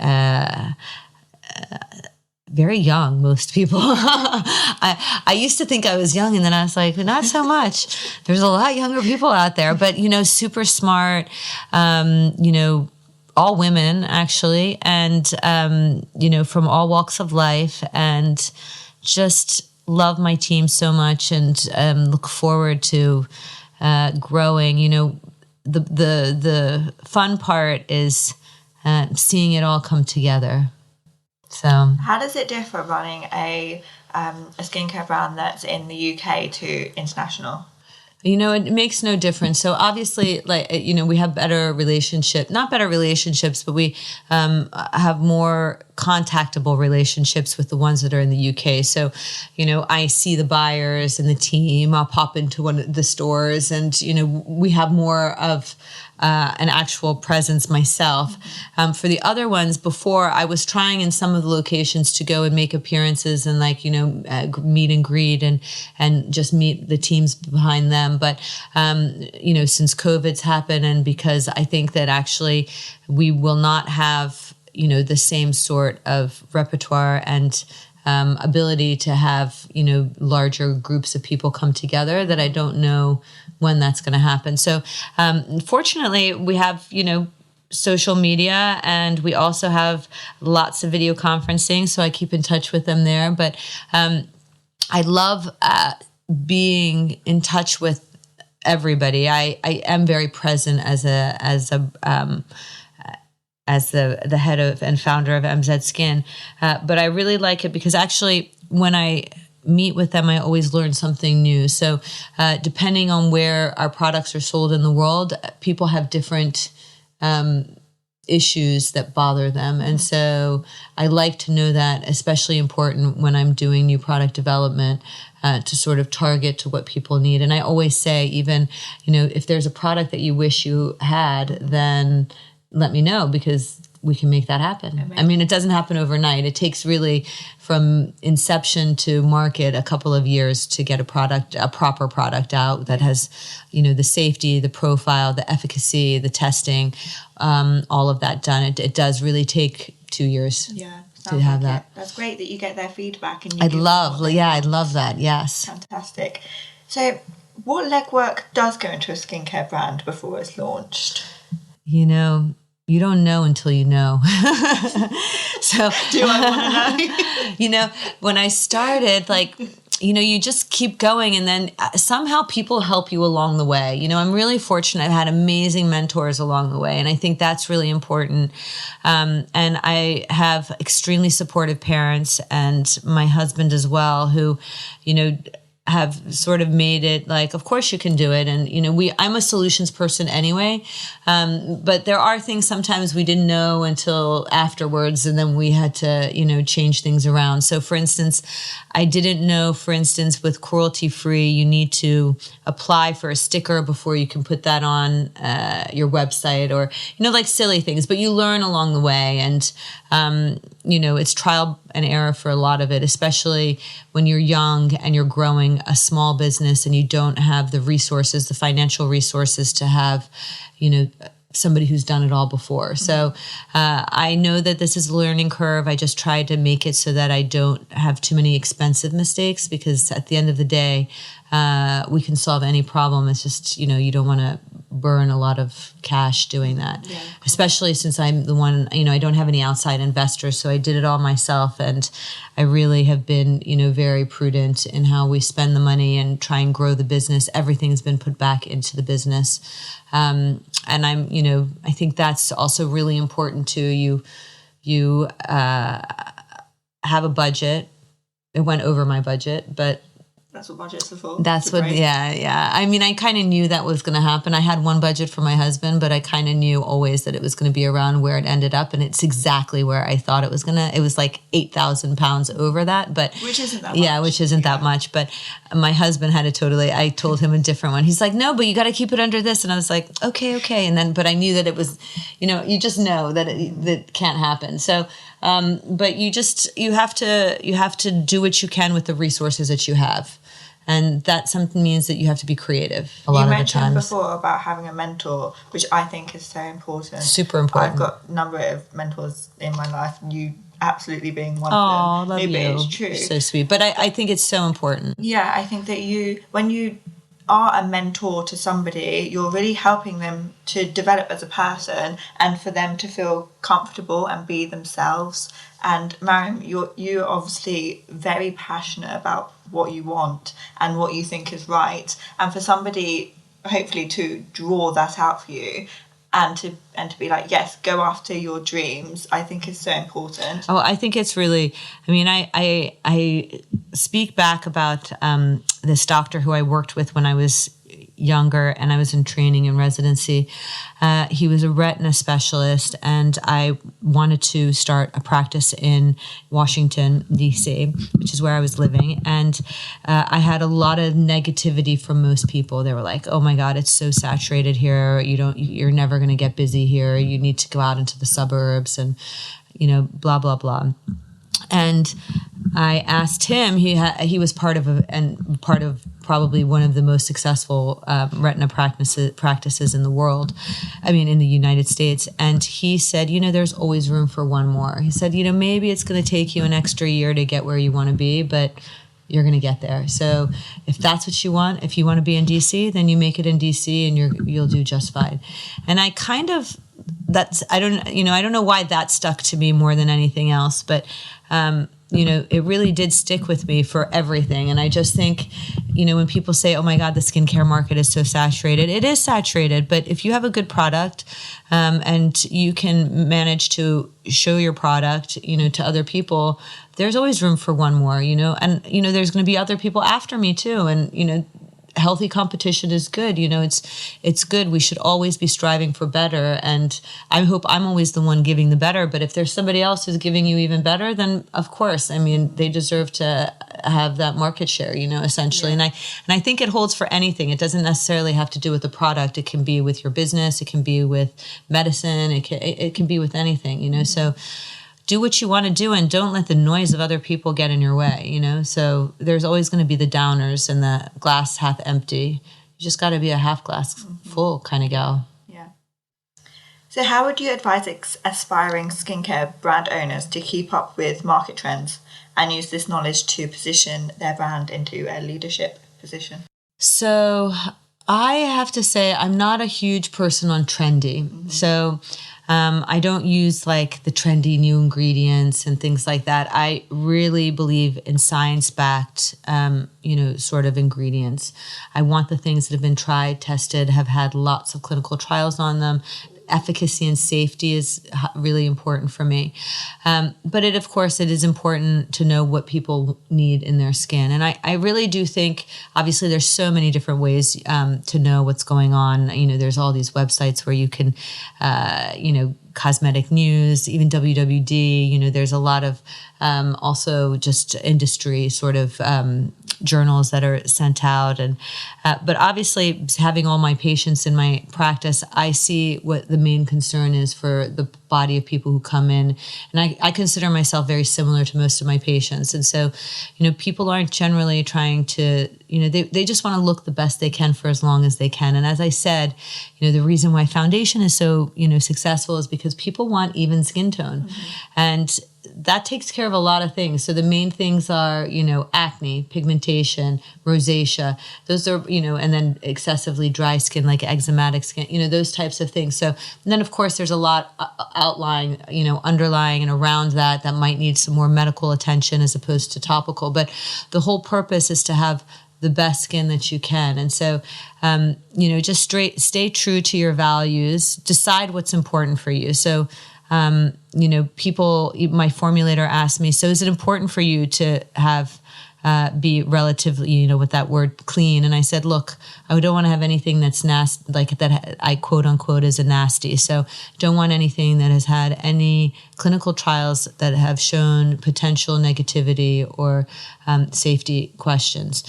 Very young, most people. I used to think I was young, and then I was like, not so much. There's a lot younger people out there, but, you know, super smart, all women, actually, and, from all walks of life, and just love my team so much, and look forward to growing. You know, the fun part is seeing it all come together. So, how does it differ running a skincare brand that's in the UK to international? You know, it makes no difference. So obviously, we have not better relationships, but we have more contactable relationships with the ones that are in the UK. So, you know, I see the buyers and the team. I'll pop into one of the stores, and, you know, we have more of an actual presence myself. For the other ones, before, I was trying in some of the locations to go and make appearances and meet and greet and just meet the teams behind them. But, since COVID's happened, and because I think that actually we will not have, the same sort of repertoire and ability to have, larger groups of people come together, that I don't know when that's going to happen. So fortunately, we have, social media, and we also have lots of video conferencing, so I keep in touch with them there. But I love being in touch with everybody. I am very present as the head of and founder of MZSKIN. But I really like it because actually when I meet with them, I always learn something new. So depending on where our products are sold in the world, people have different issues that bother them. And so I like to know that, especially important when I'm doing new product development, to sort of target to what people need. And I always say, even, if there's a product that you wish you had, then let me know, because we can make that happen. Amazing. I mean, it doesn't happen overnight. It takes really from inception to market a couple of years to get a proper product out that has, the safety, the profile, the efficacy, the testing, all of that done. It does really take 2 years. Yeah. To have that. That's great that you get their feedback. And I'd love that. Yes. Fantastic. So what legwork does go into a skincare brand before it's launched? You don't know until you know. So do I want to know? When I started, you just keep going, and then somehow people help you along the way. I'm really fortunate. I've had amazing mentors along the way, and I think that's really important. And I have extremely supportive parents, and my husband as well, who, have sort of made it like, of course you can do it. And, I'm a solutions person anyway. But there are things sometimes we didn't know until afterwards. And then we had to, change things around. So for instance, I didn't know, with cruelty free, you need to apply for a sticker before you can put that on your website, or, like silly things, but you learn along the way. And, it's trial and error for a lot of it, especially when you're young and you're growing a small business and you don't have the resources, the financial resources to have, somebody who's done it all before. So I know that this is a learning curve. I just try to make it so that I don't have too many expensive mistakes, because at the end of the day, we can solve any problem. It's just, you don't want to burn a lot of cash doing that, especially since I'm the one, I don't have any outside investors. So I did it all myself. And I really have been, very prudent in how we spend the money and try and grow the business. Everything's been put back into the business. And I'm, I think that's also really important too. You have a budget. It went over my budget, but that's what budgets are for. That's what, yeah. I mean, I kind of knew that was going to happen. I had one budget for my husband, but I kind of knew always that it was going to be around where it ended up. And it's exactly where I thought it was going to. It was like 8,000 pounds over that. But which isn't that much. Yeah, which isn't that much. But my husband had I told him a different one. He's like, no, but you got to keep it under this. And I was like, okay. And then, but I knew that it was, you just know that that can't happen. So, but you have to do what you can with the resources that you have. And that something means that you have to be creative a lot of the times. You mentioned before about having a mentor, which I think is so important. Super important. I've got a number of mentors in my life, and you absolutely being one of them. Love Maybe you. It's true. So sweet. But I think it's so important. Yeah, I think that when you are a mentor to somebody, you're really helping them to develop as a person and for them to feel comfortable and be themselves. And Maryam, you're obviously very passionate about what you want and what you think is right. And for somebody, hopefully, to draw that out for you and to be like, yes, go after your dreams, I think is so important. Oh, I think it's really, I speak back about this doctor who I worked with when I was younger and I was in training and residency. He was a retina specialist, and I wanted to start a practice in Washington, D.C., which is where I was living. And I had a lot of negativity from most people. They were like, oh my God, it's so saturated here. You're never going to get busy here. You need to go out into the suburbs and, blah, blah, blah. And I asked him, he was part of probably one of the most successful retina practices in the world, in the United States. And he said, there's always room for one more. He said, maybe it's going to take you an extra year to get where you want to be, but you're going to get there. So if that's what you want, if you want to be in DC, then you make it in DC and you'll do just fine. And I kind of, I don't know why that stuck to me more than anything else, but it really did stick with me for everything. And I just think, when people say, oh my God, the skincare market is so saturated, it is saturated. But if you have a good product and you can manage to show your product, to other people, there's always room for one more, and, there's going to be other people after me too. And, healthy competition is good. It's good. We should always be striving for better. And I hope I'm always the one giving the better. But if there's somebody else who's giving you even better, then of course, they deserve to have that market share, essentially. Yeah. And I think it holds for anything. It doesn't necessarily have to do with the product. It can be with your business. It can be with medicine. It can be with anything, so do what you want to do and don't let the noise of other people get in your way, So there's always going to be the downers and the glass half empty. You just got to be a half glass full kind of gal. Yeah. So how would you advise aspiring skincare brand owners to keep up with market trends and use this knowledge to position their brand into a leadership position? So I have to say I'm not a huge person on trendy. Mm-hmm. So I don't use like the trendy new ingredients and things like that. I really believe in science-backed, sort of ingredients. I want the things that have been tried, tested, have had lots of clinical trials on them, efficacy and safety is really important for me. But of course, it is important to know what people need in their skin. And I really do think, obviously, there's so many different ways to know what's going on. There's all these websites where you can, cosmetic news, even WWD, there's a lot of also just industry sort of journals that are sent out. And but obviously, having all my patients in my practice, I see what the main concern is for the body of people who come in. And I consider myself very similar to most of my patients. And so, people aren't generally trying to, they just want to look the best they can for as long as they can. And as I said, the reason why foundation is so, successful is because people want even skin tone. Mm-hmm. And that takes care of a lot of things. So the main things are, acne, pigmentation, rosacea. Those are, and then excessively dry skin, like eczematic skin, those types of things. So then, of course, there's a lot outlying, underlying and around that might need some more medical attention as opposed to topical. But the whole purpose is to have the best skin that you can. And so, just stay true to your values, decide what's important for you. So, people, my formulator asked me, so is it important for you to have, be relatively, with that word clean? And I said, look, I don't want to have anything that's nasty, like that I quote unquote is a nasty. So don't want anything that has had any clinical trials that have shown potential negativity or safety questions.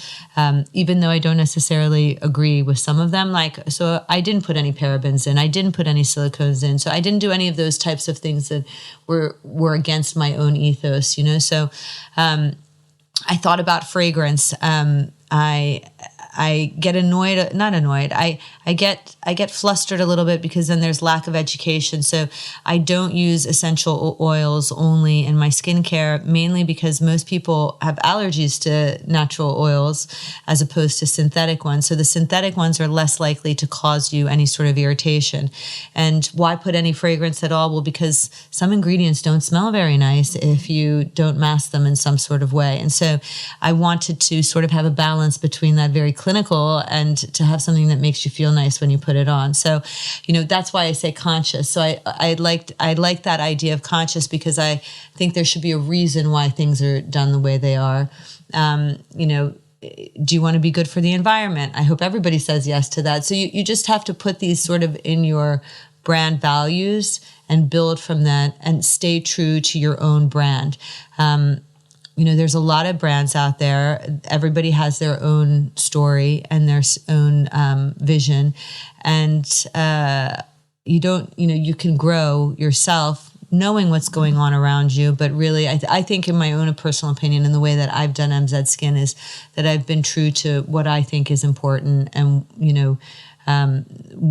Even though I don't necessarily agree with some of them, so I didn't put any parabens in, I didn't put any silicones in. So I didn't do any of those types of things that were against my own ethos, So, I thought about fragrance. I get not annoyed. I get flustered a little bit because then there's lack of education. So I don't use essential oils only in my skincare, mainly because most people have allergies to natural oils as opposed to synthetic ones. So the synthetic ones are less likely to cause you any sort of irritation. And why put any fragrance at all? Well, because some ingredients don't smell very nice if you don't mask them in some sort of way. And so I wanted to sort of have a balance between that very clinical and to have something that makes you feel nice when you put it on. So, that's why I say conscious. So I like that idea of conscious because I think there should be a reason why things are done the way they are. Do you want to be good for the environment? I hope everybody says yes to that. So you just have to put these sort of in your brand values and build from that and stay true to your own brand. There's a lot of brands out there. Everybody has their own story and their own vision. And you can grow yourself knowing what's going on around you. But really, I think in my own personal opinion, and the way that I've done MZSKIN is that I've been true to what I think is important and,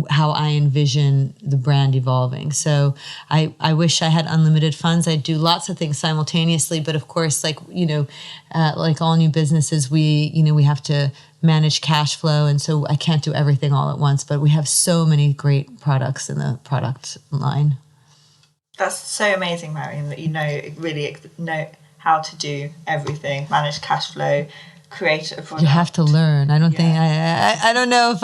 how I envision the brand evolving. So I wish I had unlimited funds. I'd do lots of things simultaneously, but of course, like all new businesses, we have to manage cash flow. And so I can't do everything all at once, but we have so many great products in the product line. That's so amazing, Maryam, that really know how to do everything, manage cash flow, create a product. You have to learn. I don't think I don't know if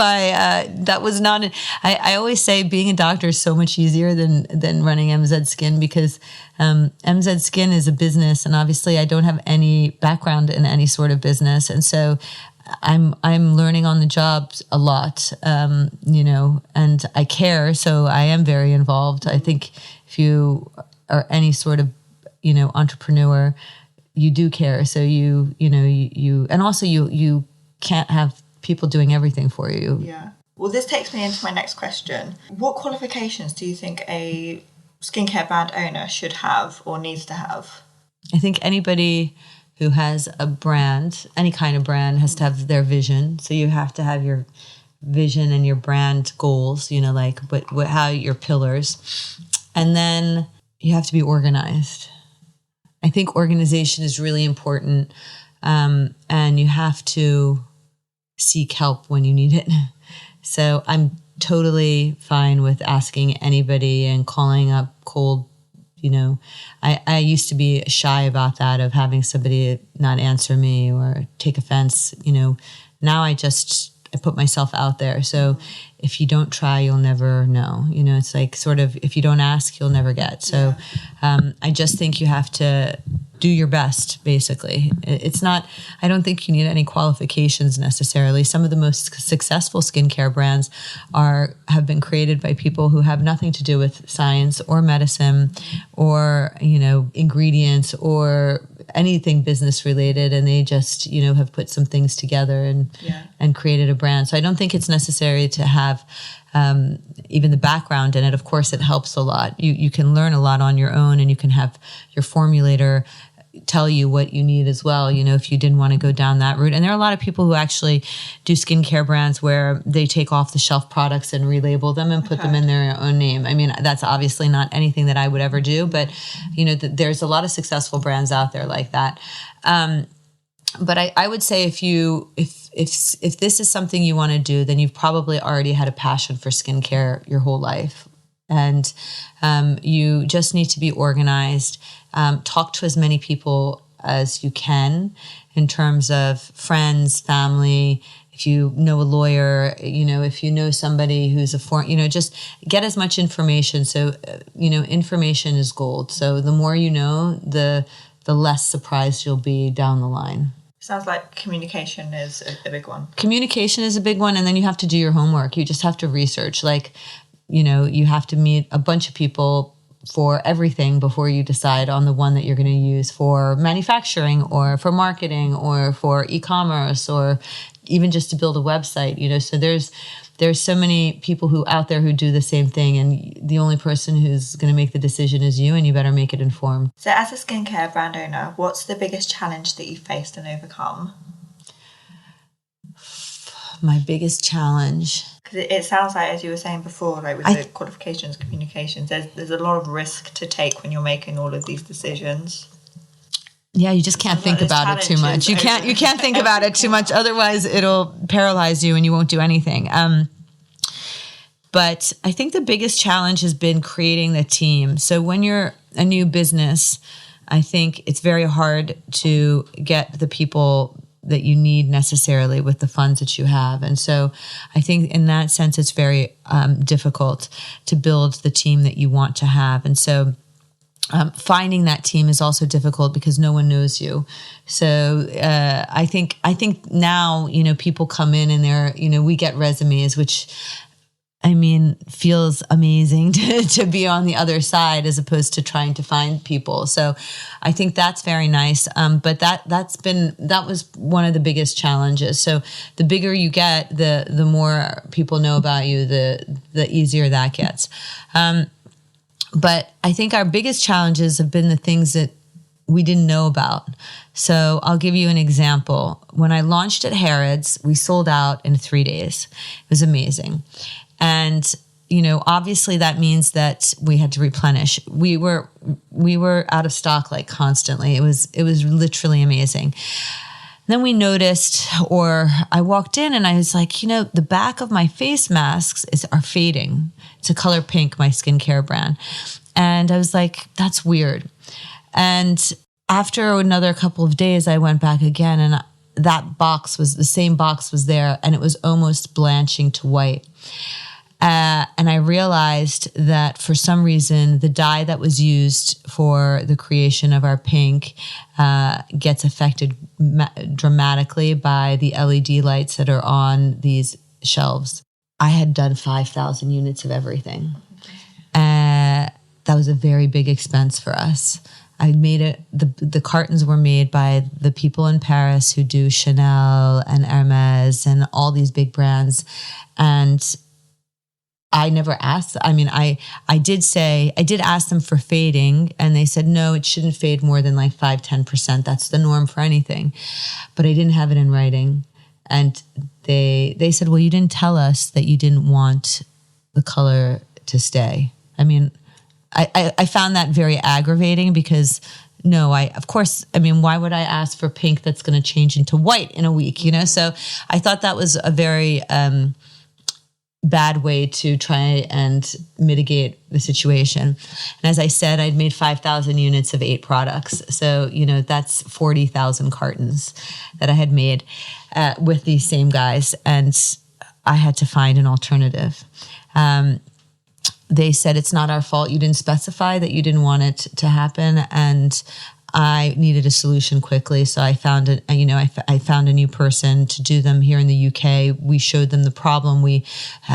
that was not. I always say being a doctor is so much easier than running MZSKIN because MZSKIN is a business, and obviously I don't have any background in any sort of business, and so I'm learning on the job a lot, and I care, so I am very involved. I think if you are any sort of entrepreneur, you do care. So you and also you can't have people doing everything for you. Yeah. Well, this takes me into my next question. What qualifications do you think a skincare brand owner should have or needs to have? I think anybody who has a brand, any kind of brand, has to have their vision. So you have to have your vision and your brand goals, how your pillars. And then you have to be organized. I think organization is really important, and you have to seek help when you need it. So I'm totally fine with asking anybody and calling up cold. I used to be shy about that, of having somebody not answer me or take offense. Now I just put myself out there. So if you don't try, you'll never know. You know, it's like sort of, if you don't ask, you'll never get. So I just think you have to do your best, basically. It's not, I don't think you need any qualifications necessarily. Some of the most successful skincare brands have been created by people who have nothing to do with science or medicine or, you know, ingredients or anything business related, and they just, you know, have put some things together and created a brand. So I don't think it's necessary to have even the background in it. Of course, it helps a lot. You can learn a lot on your own, and you can have your formulator tell you what you need as well, you know, if you didn't want to go down that route. And there are a lot of people who actually do skincare brands where they take off the shelf products and relabel them and put them in their own name. I mean, that's obviously not anything that I would ever do, but, you know, there's a lot of successful brands out there like that. But I would say if this is something you want to do, then you've probably already had a passion for skincare your whole life. And you just need to be organized. Talk to as many people as you can in terms of friends, family. If you know a lawyer, you know, if you know somebody who's you know, just get as much information. So, you know, information is gold. So the more you know, the less surprised you'll be down the line. Sounds like communication is a big one. Communication is a big one. And then you have to do your homework. You just have to research. Like, you know, you have to meet a bunch of people for everything before you decide on the one that you're going to use for manufacturing or for marketing or for e-commerce or even just to build a website, you know. So there's so many people who out there who do the same thing, and the only person who's going to make the decision is you, and you better make it informed. So as a skincare brand owner, what's the biggest challenge that you faced and overcome? My biggest challenge. Because it sounds like, as you were saying before, like with the qualifications, communications, there's a lot of risk to take when you're making all of these decisions. Yeah, you just can't think about it too much. You can't think about it too much. Otherwise, it'll paralyze you and you won't do anything. But I think the biggest challenge has been creating the team. So when you're a new business, I think it's very hard to get the people that you need necessarily with the funds that you have. And so I think in that sense, it's very difficult to build the team that you want to have. And so finding that team is also difficult because no one knows you. So I think now, you know, people come in and they're, you know, we get resumes, which I mean, feels amazing to be on the other side as opposed to trying to find people. So I think that's very nice. But that was one of the biggest challenges. So the bigger you get, the more people know about you, the easier that gets. But I think our biggest challenges have been the things that we didn't know about. So I'll give you an example. When I launched at Harrods, we sold out in 3 days. It was amazing. And, you know, obviously that means that we had to replenish. We were out of stock like constantly. It was literally amazing. Then we noticed, or I walked in and I was like, you know, the back of my face masks are fading. It's a color pink, my skincare brand. And I was like, that's weird. And after another couple of days, I went back again and the same box was there and it was almost blanching to white. And I realized that for some reason, the dye that was used for the creation of our pink gets affected dramatically by the LED lights that are on these shelves. I had done 5,000 units of everything. That was a very big expense for us. I made it, the cartons were made by the people in Paris who do Chanel and Hermes and all these big brands. And I never asked. I mean, I did ask them for fading, and they said, no, it shouldn't fade more than like 5-10%. That's the norm for anything. But I didn't have it in writing. And they said, well, you didn't tell us that you didn't want the color to stay. I mean, I found that very aggravating because why would I ask for pink that's going to change into white in a week, you know? So I thought that was a very bad way to try and mitigate the situation. And as I said, I'd made 5,000 units of 8 products. So, you know, that's 40,000 cartons that I had made with these same guys. And I had to find an alternative. They said, it's not our fault. You didn't specify that you didn't want it to happen. And I needed a solution quickly. So I found I found a new person to do them here in the UK. We showed them the problem. We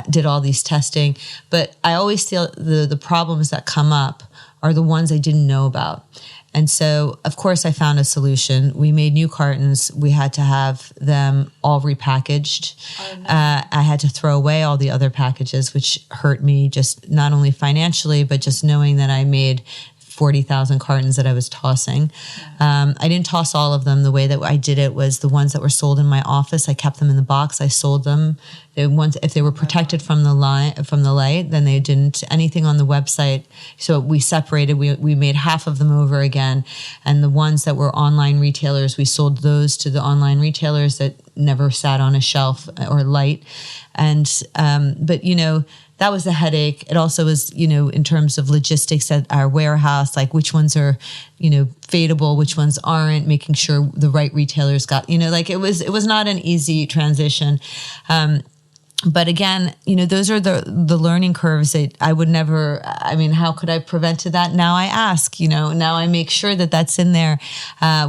did all these testing. But I always feel the problems that come up are the ones I didn't know about. And so, of course, I found a solution. We made new cartons. We had to have them all repackaged. Oh, no. I had to throw away all the other packages, which hurt me just not only financially, but just knowing that I made 40,000 cartons that I was tossing. I didn't toss all of them. The way that I did it was the ones that were sold in my office, I kept them in the box. I sold them. If they were protected from the light, then they didn't. Anything on the website. So we separated. We made half of them over again, and the ones that were online retailers, we sold those to the online retailers that never sat on a shelf or light. And but that was a headache. It also was, in terms of logistics at our warehouse, like which ones are, fadeable, which ones aren't, making sure the right retailers got, it was not an easy transition. But again, those are the learning curves that I would never, how could I have prevented that? Now I ask, now I make sure that that's in there.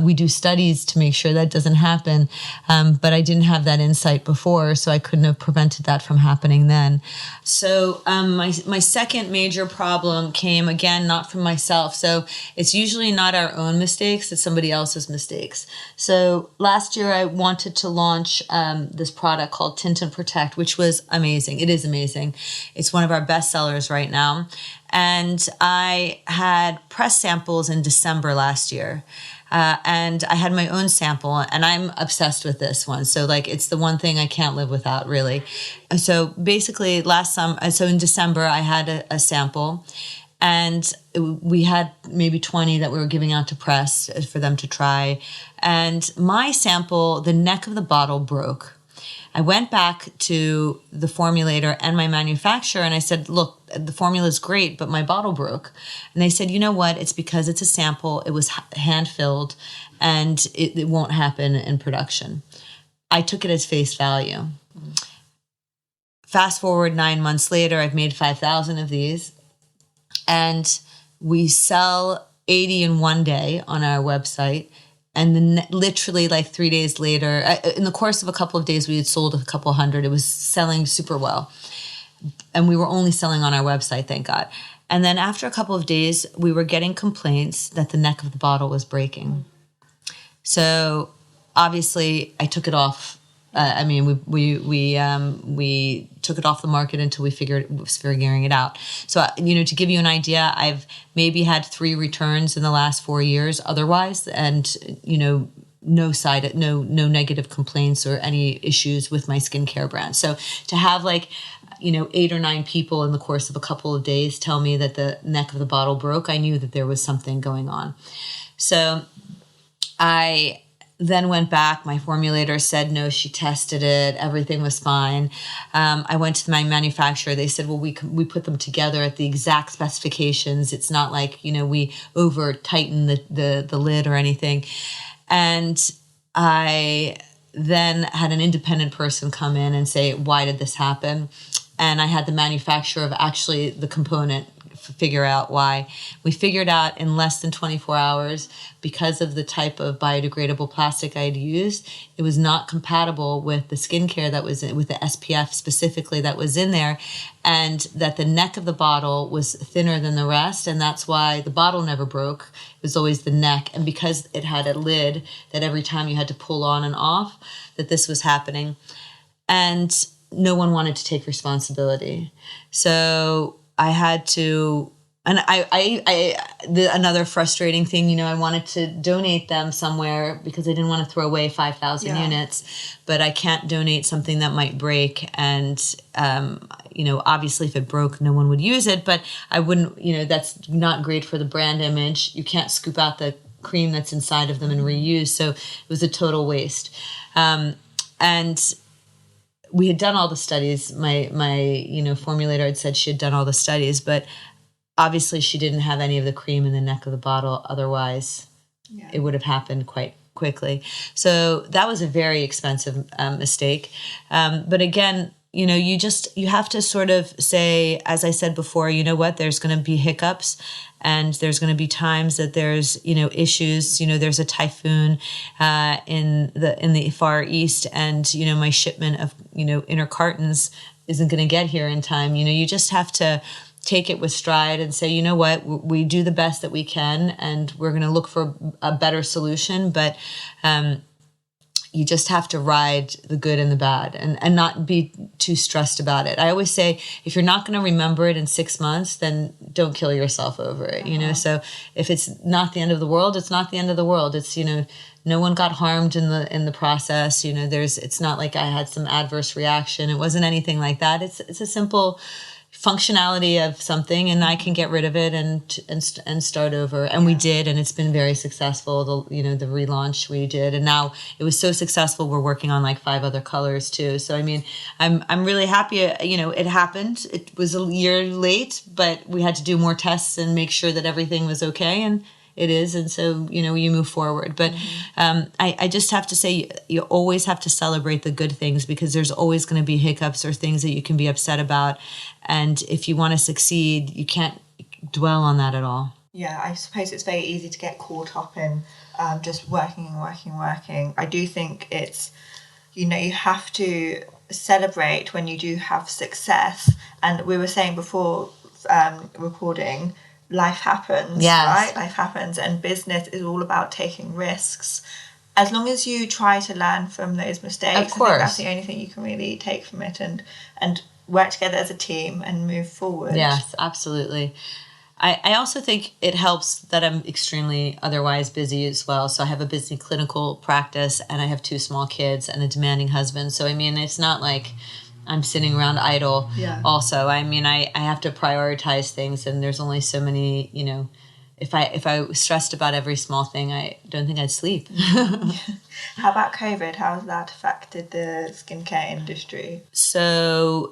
We do studies to make sure that doesn't happen. But I didn't have that insight before, so I couldn't have prevented that from happening then. So my second major problem came, again, not from myself. So it's usually not our own mistakes, it's somebody else's mistakes. So last year I wanted to launch this product called Tint and Protect, which was amazing. It is amazing. It's one of our best sellers right now. And I had press samples in December last year. And I had my own sample, and I'm obsessed with this one. So it's the one thing I can't live without, really. So basically in December, I had a sample, and we had maybe 20 that we were giving out to press for them to try. And my sample, the neck of the bottle broke. I went back to the formulator and my manufacturer and I said, look, the formula is great, but my bottle broke. And they said, you know what? It's because it's a sample. It was hand filled and it won't happen in production. I took it as face value. Fast forward 9 months later, I've made 5,000 of these and we sell 80 in one day on our website. And then literally 3 days later, in the course of a couple of days, we had sold a couple hundred. It was selling super well. And we were only selling on our website, thank God. And then after a couple of days, we were getting complaints that the neck of the bottle was breaking. So obviously I took it off. We took it off the market until we was figuring it out. So, to give you an idea, I've maybe had 3 returns in the last 4 years otherwise. And, no negative complaints or any issues with my skincare brand. So to have 8 or 9 people in the course of a couple of days tell me that the neck of the bottle broke, I knew that there was something going on. So I then went back. My formulator said no, she tested it. Everything was fine. I went to my manufacturer. They said, well, we put them together at the exact specifications. It's not like, we over tighten the lid or anything. And I then had an independent person come in and say, why did this happen? And I had the manufacturer of actually the component figure out why. We figured out in less than 24 hours, because of the type of biodegradable plastic I had used, it was not compatible with the skincare that was with the SPF specifically that was in there, and that the neck of the bottle was thinner than the rest, and that's why the bottle never broke. It was always the neck, and because it had a lid that every time you had to pull on and off, that this was happening. And no one wanted to take responsibility. So I had to, and another frustrating thing, I wanted to donate them somewhere because I didn't want to throw away 5,000 units, but I can't donate something that might break. And, obviously if it broke, no one would use it, but I wouldn't, that's not great for the brand image. You can't scoop out the cream that's inside of them and reuse. So it was a total waste. And we had done all the studies. My formulator had said she had done all the studies, but obviously she didn't have any of the cream in the neck of the bottle. Otherwise, it would have happened quite quickly. So that was a very expensive mistake. But again, you have to sort of say, as I said before, you know what, there's going to be hiccups, and there's going to be times that there's, issues. There's a typhoon in the Far East, and, my shipment of, inner cartons isn't going to get here in time. You just have to take it with stride and say, you know what, we do the best that we can, and we're going to look for a better solution. But you just have to ride the good and the bad, and not be too stressed about it. I always say, if you're not going to remember it in 6 months, then don't kill yourself over it. So if it's not the end of the world, it's not the end of the world. It's, no one got harmed in the process. It's not like I had some adverse reaction. It wasn't anything like that. It's a simple functionality of something, and I can get rid of it and start over. And we did, and it's been very successful. The relaunch we did, and now it was so successful. We're working on like 5 other colors too. So I mean, I'm really happy. It happened. It was a year late, but we had to do more tests and make sure that everything was okay, and it is. And so, you move forward. But I just have to say, you always have to celebrate the good things, because there's always going to be hiccups or things that you can be upset about. And if you want to succeed, you can't dwell on that at all. Yeah, I suppose it's very easy to get caught up in just working. I do think it's, you have to celebrate when you do have success. And we were saying before recording, life happens, right? Life happens, and business is all about taking risks. As long as you try to learn from those mistakes, of course. I think that's the only thing you can really take from it, and work together as a team and move forward. Yes, absolutely. I also think it helps that I'm extremely otherwise busy as well. So I have a busy clinical practice, and I have 2 small kids and a demanding husband. So I mean, it's not like I'm sitting around idle. Yeah. Also, I mean, I have to prioritize things, and there's only so many, if I was stressed about every small thing, I don't think I'd sleep. How about COVID? How has that affected the skincare industry? So,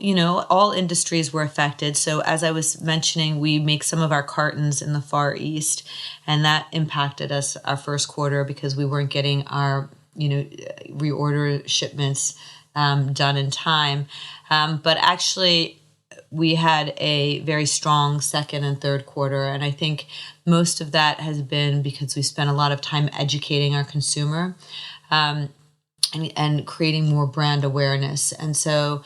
all industries were affected. So as I was mentioning, we make some of our cartons in the Far East, and that impacted us our first quarter, because we weren't getting our, reorder shipments done in time. But actually, we had a very strong second and third quarter. And I think most of that has been because we spent a lot of time educating our consumer and creating more brand awareness. And so,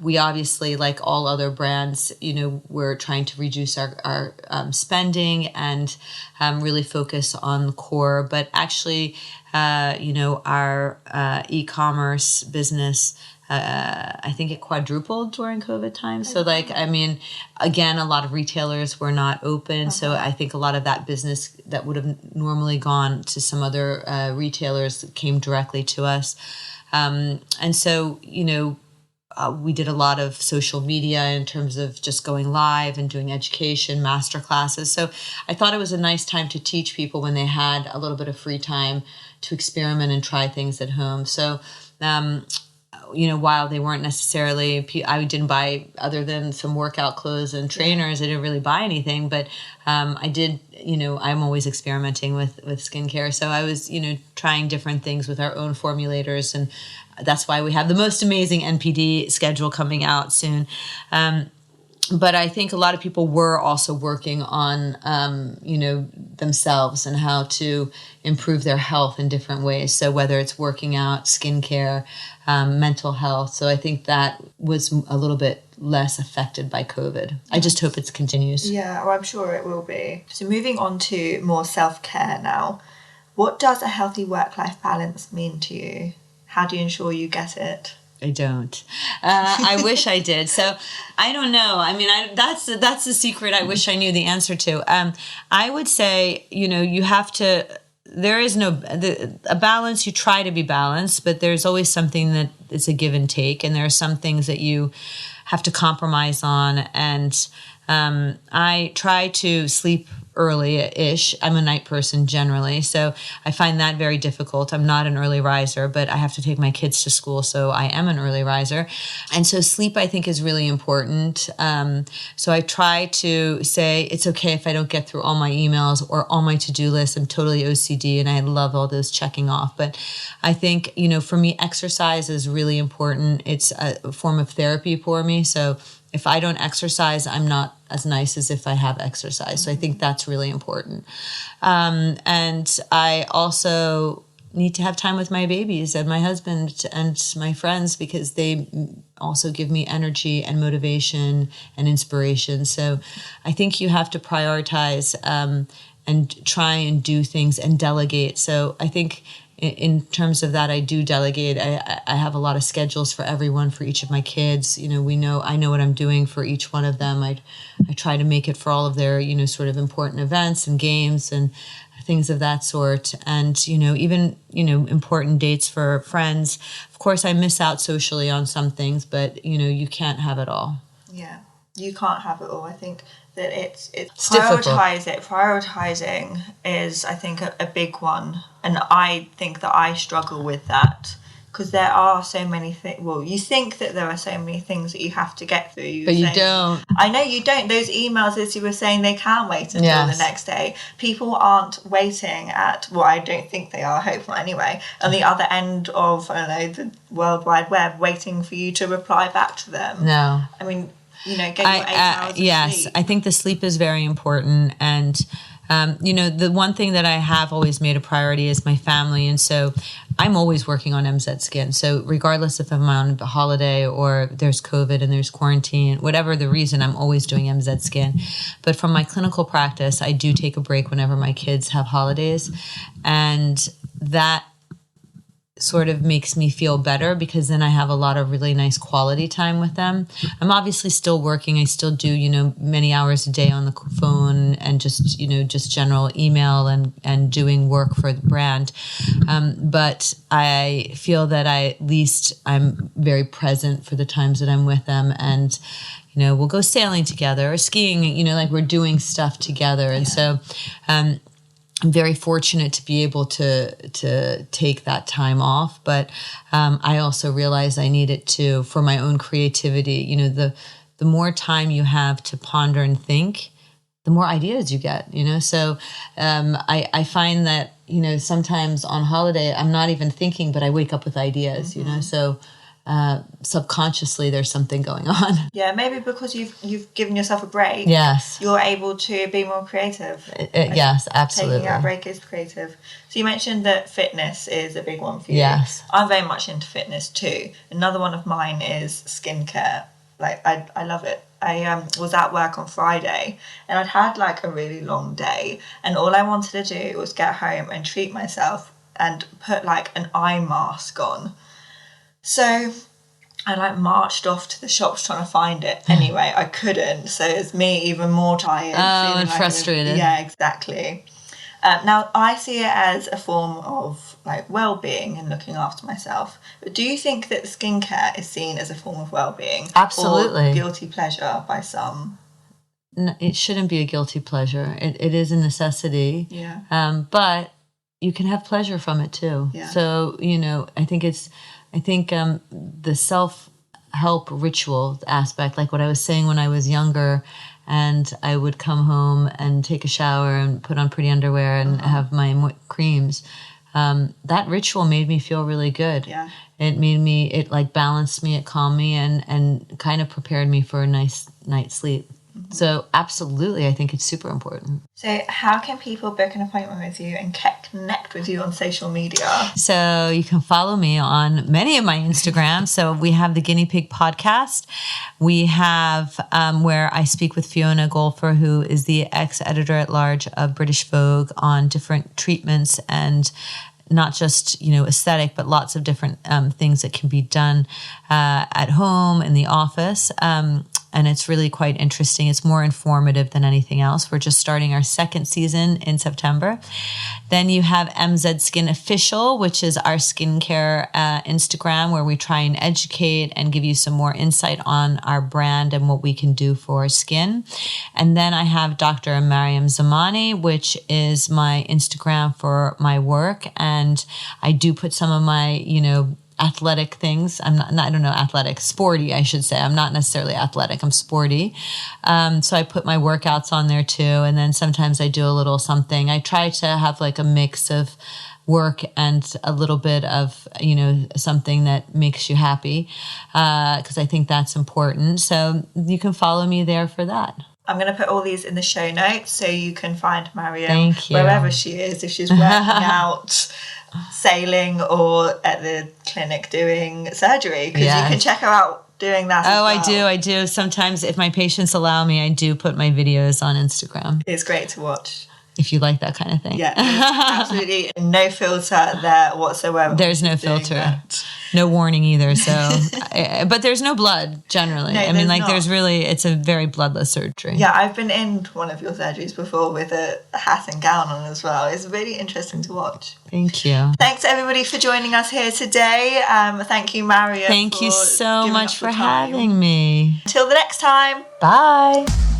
we obviously, like all other brands, we're trying to reduce our spending and really focus on the core. But actually, our e-commerce business, I think it quadrupled during COVID time. So again, a lot of retailers were not open. So I think a lot of that business that would have normally gone to some other retailers came directly to us. And so, we did a lot of social media in terms of just going live and doing education, master classes. So I thought it was a nice time to teach people when they had a little bit of free time to experiment and try things at home. So, while they weren't necessarily, I didn't buy, other than some workout clothes and trainers, I didn't really buy anything, but I did, I'm always experimenting with skincare. So I was, trying different things with our own formulators, and that's why we have the most amazing NPD schedule coming out soon. But I think a lot of people were also working on, themselves and how to improve their health in different ways. So whether it's working out, skincare, mental health. So I think that was a little bit less affected by COVID. I just hope it continues. Yeah, well, I'm sure it will be. So moving on to more self-care now. What does a healthy work-life balance mean to you? How do you ensure you get it? I don't. I wish I did. So I don't know. I mean, that's the secret I wish I knew the answer to. I would say, you have to, there is a balance. You try to be balanced, but there's always something that is a give and take. And there are some things that you have to compromise on. And I try to sleep early-ish. I'm a night person generally, so I find that very difficult. I'm not an early riser, but I have to take my kids to school, so I am an early riser. And so sleep, I think, is really important. So I try to say it's okay if I don't get through all my emails or all my to-do lists. I'm totally OCD, and I love all those checking off. But I think, for me, exercise is really important. It's a form of therapy for me. So if I don't exercise, I'm not as nice as if I have exercise. So I think that's really important. And I also need to have time with my babies and my husband and my friends, because they also give me energy and motivation and inspiration. So I think you have to prioritize and try and do things and delegate. So I think in terms of that, I do delegate. I have a lot of schedules for everyone, for each of my kids. I know what I'm doing for each one of them. I try to make it for all of their, sort of important events and games and things of that sort. And, even, important dates for friends. Of course, I miss out socially on some things, but, you can't have it all. Yeah, you can't have it all. I think that it's difficult. Prioritizing is, I think, a big one. And I think that I struggle with that, because there are so many things. Well, you think that there are so many things that you have to get through. But you don't. I know you don't. Those emails, as you were saying, they can wait until the next day. People aren't waiting I don't think they are, hopefully anyway, on the other end of, the World Wide Web, waiting for you to reply back to them. No. I mean, get your 8 hours of yes, sleep. I think the sleep is very important. And, the one thing that I have always made a priority is my family. And so I'm always working on MZSKIN. So regardless if I'm on a holiday or there's COVID and there's quarantine, whatever the reason, I'm always doing MZSKIN. But from my clinical practice, I do take a break whenever my kids have holidays. And that sort of makes me feel better, because then I have a lot of really nice quality time with them. I'm obviously still working. I still do, many hours a day on the phone and just general email and doing work for the brand. But I feel that at least I'm very present for the times that I'm with them. And, we'll go sailing together or skiing, like we're doing stuff together. And so, I'm very fortunate to be able to take that time off, but I also realize I need it for my own creativity. The more time you have to ponder and think, the more ideas you get. So I find that sometimes on holiday I'm not even thinking, but I wake up with ideas. So subconsciously there's something going on. Yeah, maybe because you've given yourself a break. Yes, you're able to be more creative. Yes, absolutely. Taking out a break is creative. So you mentioned that fitness is a big one for you. Yes, I'm very much into fitness too. Another one of mine is skincare. I love it. I was at work on Friday and I'd had a really long day, and all I wanted to do was get home and treat myself and put an eye mask on. So I marched off to the shops trying to find it. Anyway, I couldn't. So it's me even more tired. And frustrated. Yeah, exactly. Now, I see it as a form of well-being and looking after myself. But do you think that skincare is seen as a form of well-being? Absolutely. Or guilty pleasure by some? No, it shouldn't be a guilty pleasure. It is a necessity. Yeah. But you can have pleasure from it too. Yeah. So, I think the self-help ritual aspect, like what I was saying when I was younger, and I would come home and take a shower and put on pretty underwear and have my creams, that ritual made me feel really good. Yeah. It balanced me, it calmed me, and kind of prepared me for a nice night's sleep. Mm-hmm. So absolutely, I think it's super important. So how can people book an appointment with you and connect with you on social media? So you can follow me on many of my Instagrams. So we have the Guinea Pig Podcast. We have where I speak with Fiona Golfer, who is the ex-editor-at-large of British Vogue, on different treatments and not just, aesthetic, but lots of different things that can be done at home, in the office. and it's really quite interesting. It's more informative than anything else. We're just starting our second season in September. Then you have MZSKIN Official, which is our skincare Instagram, where we try and educate and give you some more insight on our brand and what we can do for skin. And then I have Dr. Maryam Zamani, which is my Instagram for my work. And I do put some of my, athletic things. Sporty, I should say. I'm not necessarily athletic. I'm sporty. So I put my workouts on there too. And then sometimes I do a little something. I try to have like a mix of work and a little bit of, something that makes you happy. Because I think that's important. So you can follow me there for that. I'm going to put all these in the show notes so you can find Maryam Thank you. wherever she is, if she's working out, sailing, or at the clinic doing surgery, because you can check her out doing that as well. I do. Sometimes if my patients allow me, I do put my videos on Instagram. It's great to watch. If you like that kind of thing. Yeah, absolutely no filter there whatsoever. There's no filter. No warning either. So, but there's no blood generally. No, there's really, it's a very bloodless surgery. Yeah, I've been in one of your surgeries before with a hat and gown on as well. It's really interesting to watch. Thank you. Thanks everybody for joining us here today. Thank you, Maryam. Thank you so much for having me. Until the next time. Bye.